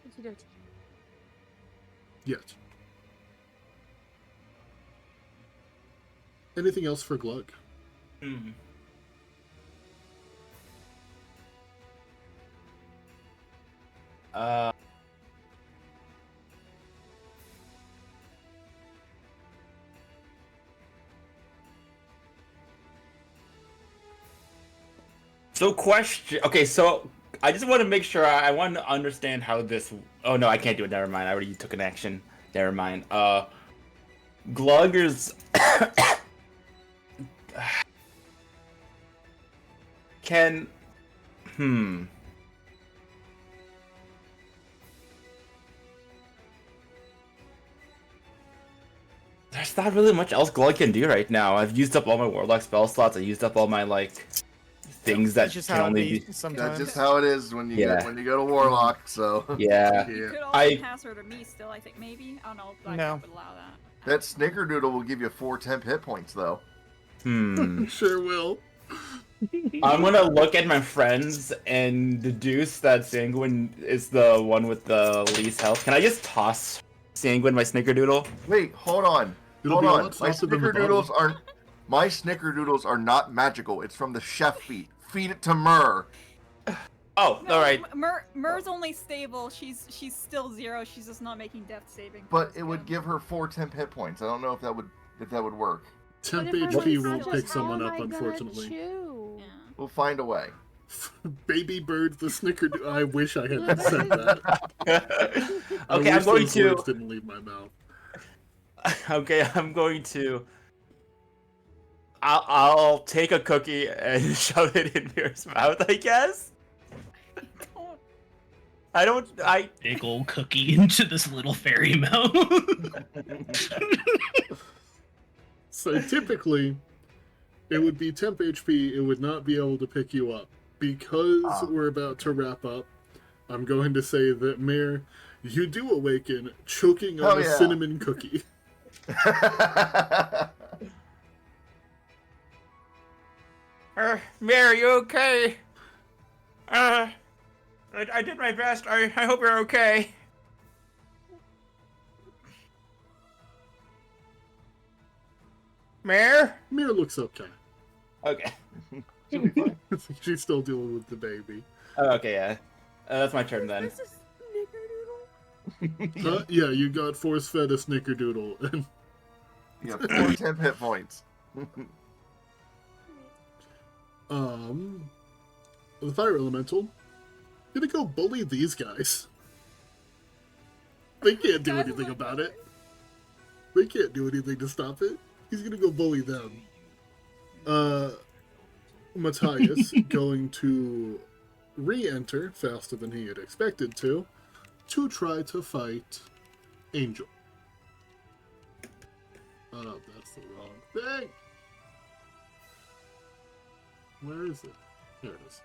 Okey-dokey. yet. Anything else for Glug? Hmm. Uh. So question. Okay, so I just want to make sure I want to understand how this. Oh no, I can't do it. Never mind. I already took an action. Never mind. Glugger's. Can. There's not really much else Glug can do right now. I've used up all my Warlock spell slots. I used up all my, like, things that That's just can how only it be. be sometimes. That's just how it is when you Yeah. get when you go to Warlock. So Yeah. You Yeah. could also I- pass her to me still, I think, maybe? I don't know if Black No. would allow that. that Snickerdoodle will give you 4 temp hit points, though. Sure will. I'm gonna look at my friends and deduce that Sanguine is the one with the least health. Can I just toss Sanguine my Snickerdoodle? Wait, hold on. It'll Hold be a on. lot My softer than the Snickerdoodles bottom. are not magical. It's from the chef feat. Feed it to Myrrh. Oh, No, alright. Myr's only stable. She's still 0. She's just not making death saving. But it would give her 4 temp hit points. I don't know if that would work. Temp But if I'm HP unconscious, won't pick how someone am up, I gonna unfortunately. chew? Yeah. We'll find a way. Baby bird, the Snickerdoodle. I wish I hadn't said that. I Okay, I'm wish going those to. words didn't leave my mouth. Okay, I'm going to. I'll take a cookie and shove it in Mir's mouth, I guess. Don't. I Big old cookie into this little fairy mouth. So typically, it would be temp HP. It would not be able to pick you up. Because we're about to wrap up, I'm going to say that, Mir, you do awaken choking on Hell a yeah. cinnamon cookie. Mir, you okay? I did my best. I hope you're okay. Mir? Mir looks okay. Okay. She'll be fine. She's still dealing with the baby. Oh, okay, yeah. That's my turn then. This is Snickerdoodle. Yeah, you got force-fed a Snickerdoodle. And You have 4 temp hit points. the fire elemental gonna go bully these guys. They can't do anything about it. They can't do anything to stop it. He's gonna go bully them. Matthias going to re-enter faster than he had expected to try to fight Angel. Oh, that's the wrong thing. Where is it? There it is.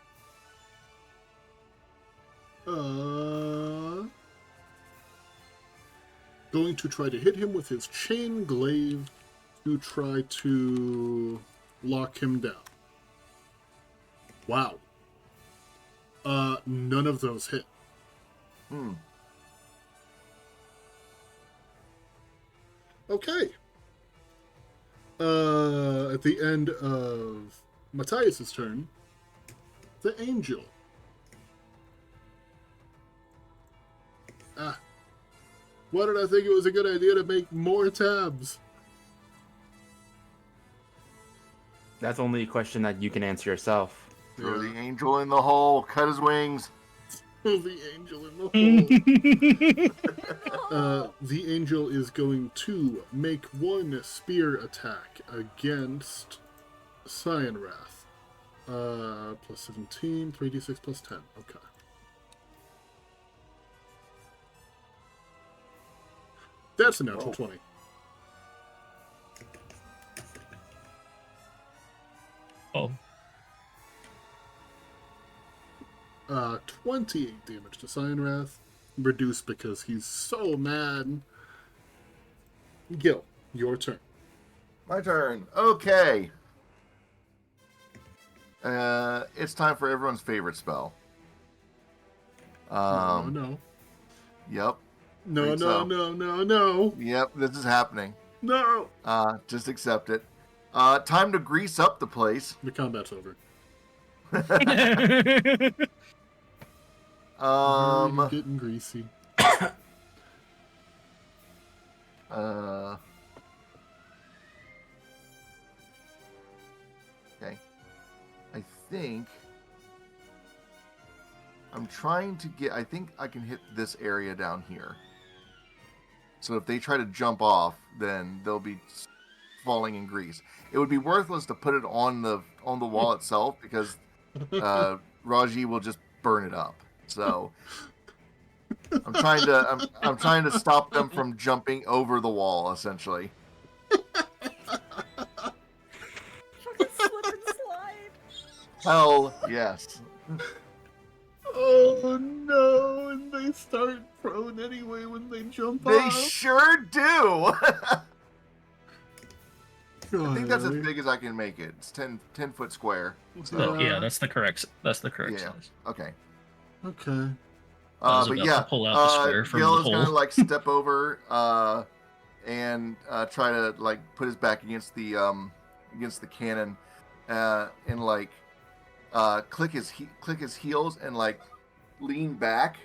Going to try to hit him with his chain glaive to try to lock him down. Wow. None of those hit. Hmm. Okay. At the end of Matthias's turn, the angel. Ah. Why did I think it was a good idea to make more tabs? That's only a question that you can answer yourself. Throw the angel in the hole. Cut his wings. The angel in the hole. The angel is going to make one spear attack against Cyan Wrath. Plus 17, 3d6 plus 10. Okay. That's a natural 20. Oh. 28 damage to Cyan Wrath. Reduced because he's so mad. Gil, your turn. My turn. Okay. It's time for everyone's favorite spell. No. Yep. No, Think no, so. no. Yep, this is happening. No. Just accept it. Time to grease up the place. The combat's over. Already getting greasy. Okay. I think I'm trying to get. I think I can hit this area down here. So if they try to jump off, then they'll be falling in grease. It would be worthless to put it on the wall itself because Raji will just burn it up. So I'm trying to stop them from jumping over the wall, essentially. Fucking slip and slide. Hell yes. Oh no, and they start prone anyway when they jump They off. sure do. I God, think that's as really? big as I can make it. It's 10 foot square. So, Oh, yeah, that's the correct yeah. size. Okay. Okay. I was But about yeah, to pull out the square from Gil the is gonna hole. like step over and try to like put his back against the cannon and like click his heels and like lean back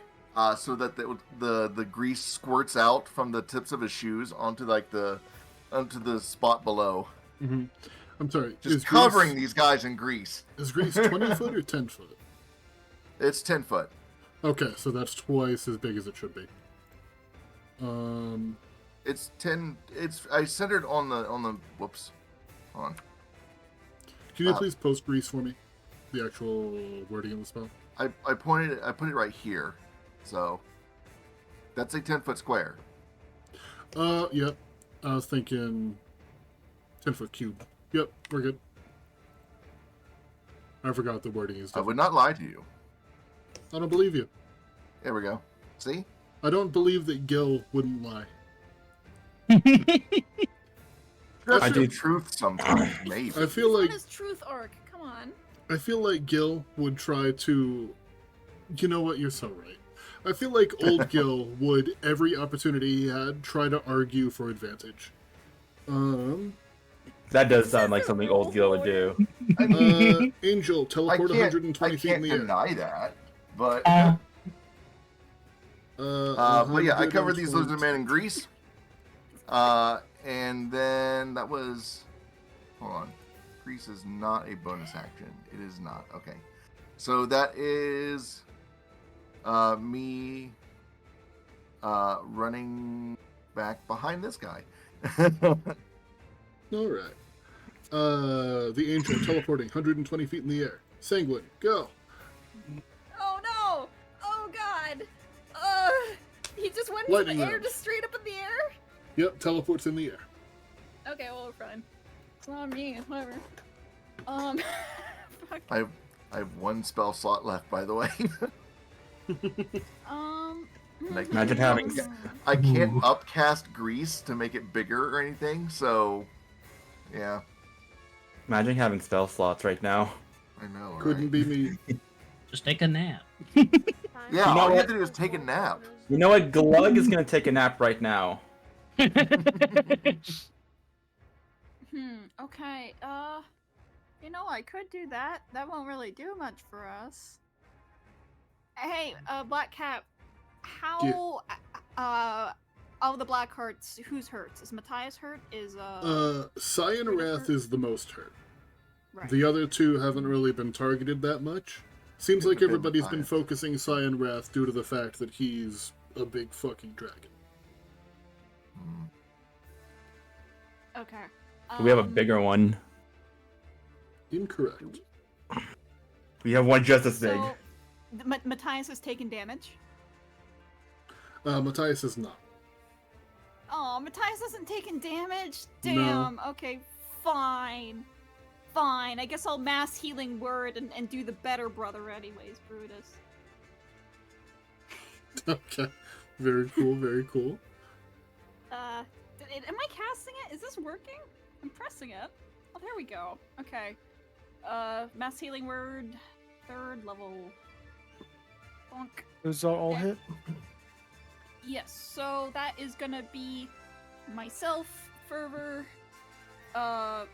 so that the grease squirts out from the tips of his shoes onto the spot below. Mm-hmm. I'm sorry. Just covering these guys in grease. Is grease 20 foot or 10 foot? It's 10 foot. Okay, so that's twice as big as it should be. It's 10. I centered on the. Whoops. Hold on. Can you please post grease for me? The actual wording of the spell. I put it right here. So that's a 10 foot square. Yep. I was thinking 10 foot cube. Yep, we're good. I forgot the wording is I different. would not lie to you. I don't believe you. There we go. See? I don't believe that Gil wouldn't lie. That's I the do- truth sometimes, maybe. I feel He's on like his truth arc. Come on. I feel like Gil would try to. You know what? You're so right. I feel like old Gil would, every opportunity he had, try to argue for advantage. That does sound like something old Gil would do. I mean, Angel, I teleport can't 120 feet in the air. deny that. But But yeah, I covered these 120. lizard men in grease. And then that was. Hold on. Grease is not a bonus action. It is not. Okay. So that is me running back behind this guy. All right. The angel teleporting 120 feet in the air. Sanguine, go. Oh no! Oh god! He just went Lightning into the air, round. just straight up in the air? Yep, teleports in the air. Okay, well, we're fine. It's not me, whatever. Fuck. I have one spell slot left, by the way. Like, Imagine having- I can't upcast grease to make it bigger or anything, so yeah. Imagine having spell slots right now. I know, right? Couldn't be me. Just take a nap. Time Yeah, for all you have to do is those take a little nap. bonus. You know what? Glug is gonna take a nap right now. Okay. You know, I could do that. That won't really do much for us. Hey, Black Cat, how, of the Black Hearts, who's hurt? Is Matthias hurt? Is, Cyan Wrath is the most hurt. right. The other two haven't really been targeted that much. Seems like Good everybody's been Matthias. focusing Cyan Wrath due to the fact that he's a big fucking dragon. Mm. Okay. We have a bigger one. Incorrect. We have one just as big. So, Matthias has taken damage. Matthias is not. Oh, Matthias hasn't taken damage? No. Damn. Okay, fine. Fine. I guess I'll mass healing word and do the better brother anyways, Brutus. Okay. Very cool, very cool. Am I casting it? Is this working? I'm pressing it. Oh, there we go. Okay. Mass healing word, 3rd level. Bonk. Those all Okay. hit. Yes, so that is gonna be myself, Fervor, no,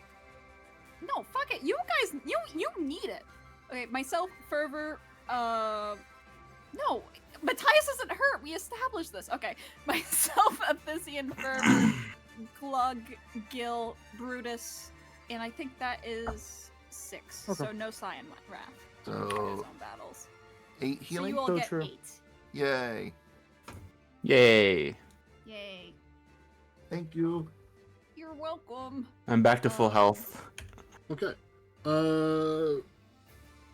fuck it, you guys, you need it. Okay, myself, Fervor, no, Matthias isn't hurt, we established this. Okay, myself, Athisian, Fervor, Glug, Gil, Brutus, and I think that is 6, Okay. so no Cyan Wrath. So, For his own battles. 8 So healing? you all So get true. 8. Yay. Yay! Yay. Thank you. You're welcome. I'm back to full health. Okay.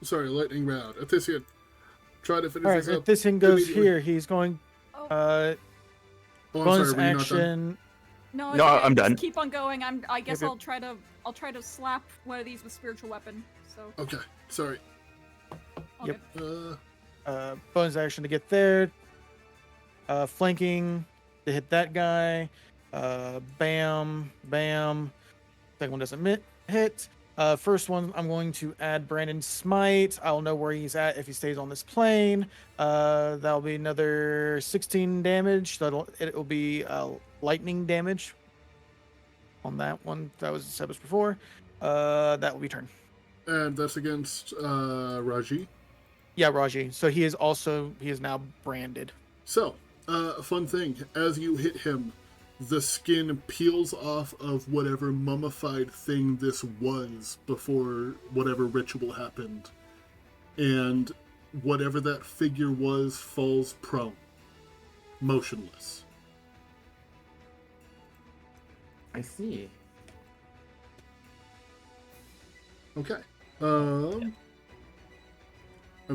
Sorry, lightning round. Athisian, try to finish All right, this if up. this thing goes immediately. here, he's going. Oh, Oh, I'm Bonus sorry, were you not done? action. no, it's No, okay. I'm Just done. keep on going. I guess Yep, I'll try to slap one of these with spiritual weapon. So. Okay, sorry. all Yep. good. Bonus action to get there. Flanking to hit that guy. Bam, bam. Second one doesn't hit. First one, I'm going to add Brandon's Smite. I'll know where he's at if he stays on this plane. That'll be another 16 damage. It'll be lightning damage on that one that was established before. That will be turn. And that's against Raji. Yeah, Raji. So he is now branded. So, fun thing, as you hit him, the skin peels off of whatever mummified thing this was before whatever ritual happened. And whatever that figure was falls prone, motionless. I see. Okay. I'm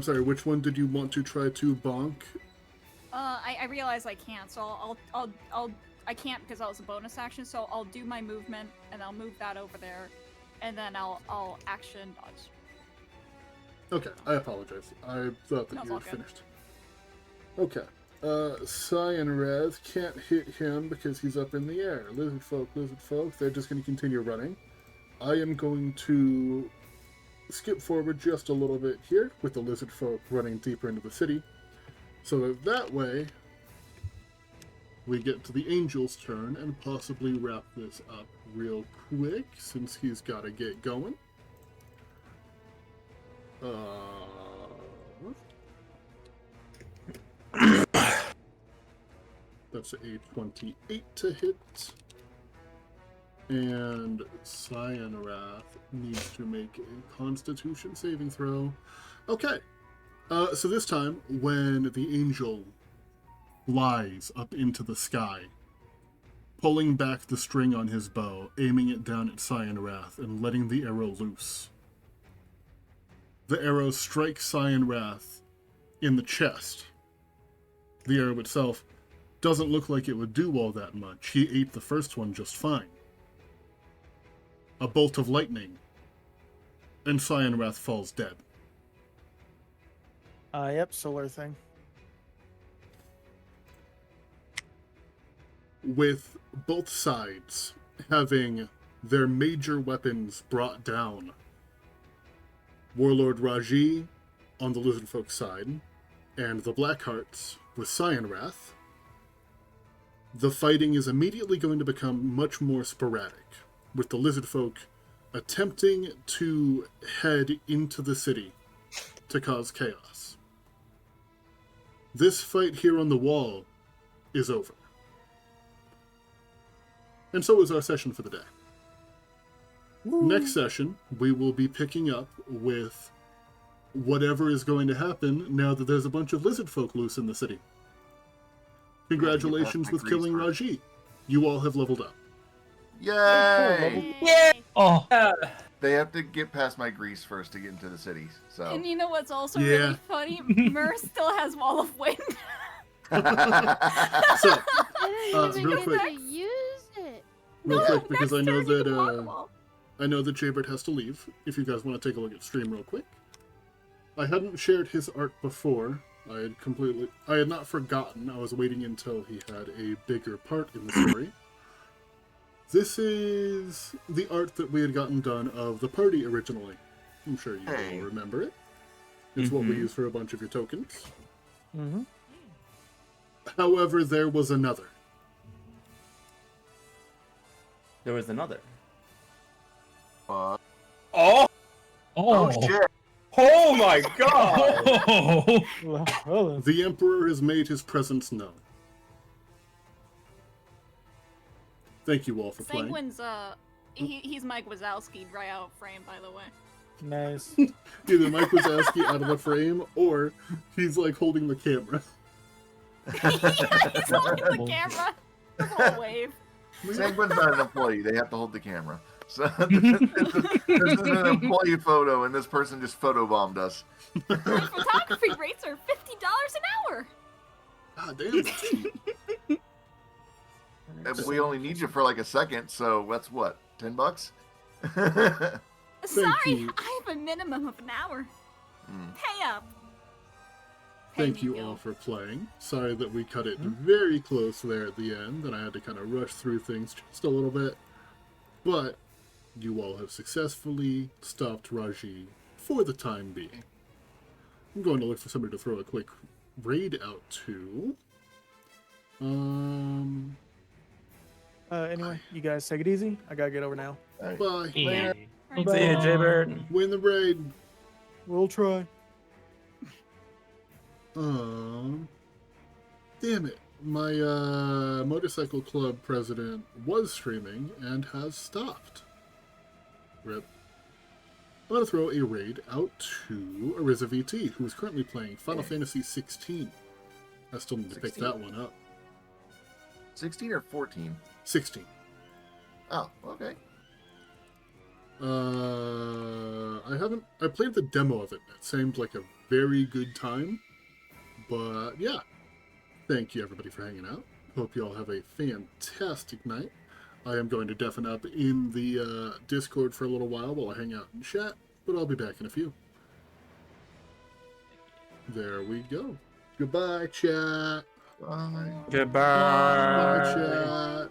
sorry, which one did you want to try to bonk? I realize I can't, so I can't because that was a bonus action. So I'll do my movement and I'll move that over there, and then I'll action dodge. Okay, I apologize. I thought that No, it's you all had good. finished. Okay. Cyan Raz can't hit him because he's up in the air. Lizard folk, they're just going to continue running. I am going to skip forward just a little bit here with the lizard folk running deeper into the city. So that way, we get to the angel's turn and possibly wrap this up real quick since he's got to get going. That's a 28 to hit. And Cyan Wrath needs to make a Constitution saving throw. Okay. So this time, when the angel flies up into the sky, pulling back the string on his bow, aiming it down at Cyan Wrath, and letting the arrow loose. The arrow strikes Cyan Wrath in the chest. The arrow itself doesn't look like it would do all that much. He ate the first one just fine. A bolt of lightning, and Cyan Wrath falls dead. Yep, solar thing. With both sides having their major weapons brought down, Warlord Raji on the Lizard Folk side, and the Blackhearts with Cyan Wrath, the fighting is immediately going to become much more sporadic, with the Lizard Folk attempting to head into the city to cause chaos. This fight here on the wall is over. And so is our session for the day. Next session, we will be picking up with whatever is going to happen now that there's a bunch of lizard folk loose in the city. Congratulations with killing Raji. You all have leveled up. Yay! Yeah. Oh, They have to get past my grease first to get into the cities. So And you know what's also Yeah. really funny? Mer still has Wall of Wind. So, I didn't even real get quick. to use it. real No, quick, because I next know turn you that can block them all. I know that Jaybird has to leave. If you guys want to take a look at stream real quick. I hadn't shared his art before. I had not forgotten. I was waiting until he had a bigger part in the story. This is the art that we had gotten done of the party originally. I'm sure you Hey. all remember it. It's what we Mhm. use for a bunch of your tokens. Mm-hmm. However, there was another. There was another. oh oh, shit! Oh my god! Oh. Well, then. The Emperor has made his presence known. Thank you all for playing. Sanguine's, he's Mike Wazowski dry out frame, by the way. Nice. Either Mike Wazowski out of the frame, or he's like holding the camera. He's holding the camera. His whole wave. Sanguine's not an employee. They have to hold the camera. So this is an employee photo, and this person just photobombed us. My photography rates are $50 an hour. God damn, that's cheap. And we only need you for like a second, so that's what, $10? Sorry, you. I have a minimum of an hour. Pay up. Pay Thank me, you Gil. all for playing. Sorry that we cut it very close there at the end, and I had to kind of rush through things just a little bit. But you all have successfully stopped Raji for the time being. I'm going to look for somebody to throw a quick raid out to. Anyway, you guys take it easy. I gotta get over now. Bye. Yeah. Right. See ya, Jaybird. Win the raid. We'll try. Damn it. My motorcycle club president was streaming and has stopped. Rip. I'm going to throw a raid out to Ariza VT, who is currently playing Final Fantasy 16. I still need to pick 16? that one up. 16 or 14? 16. Oh, okay. I played the demo of it. It seemed like a very good time. But yeah. Thank you everybody for hanging out. Hope you all have a fantastic night. I am going to deafen up in the Discord for a little while I hang out and chat, but I'll be back in a few. There we go. Goodbye, chat. Bye. Goodbye. Bye, chat.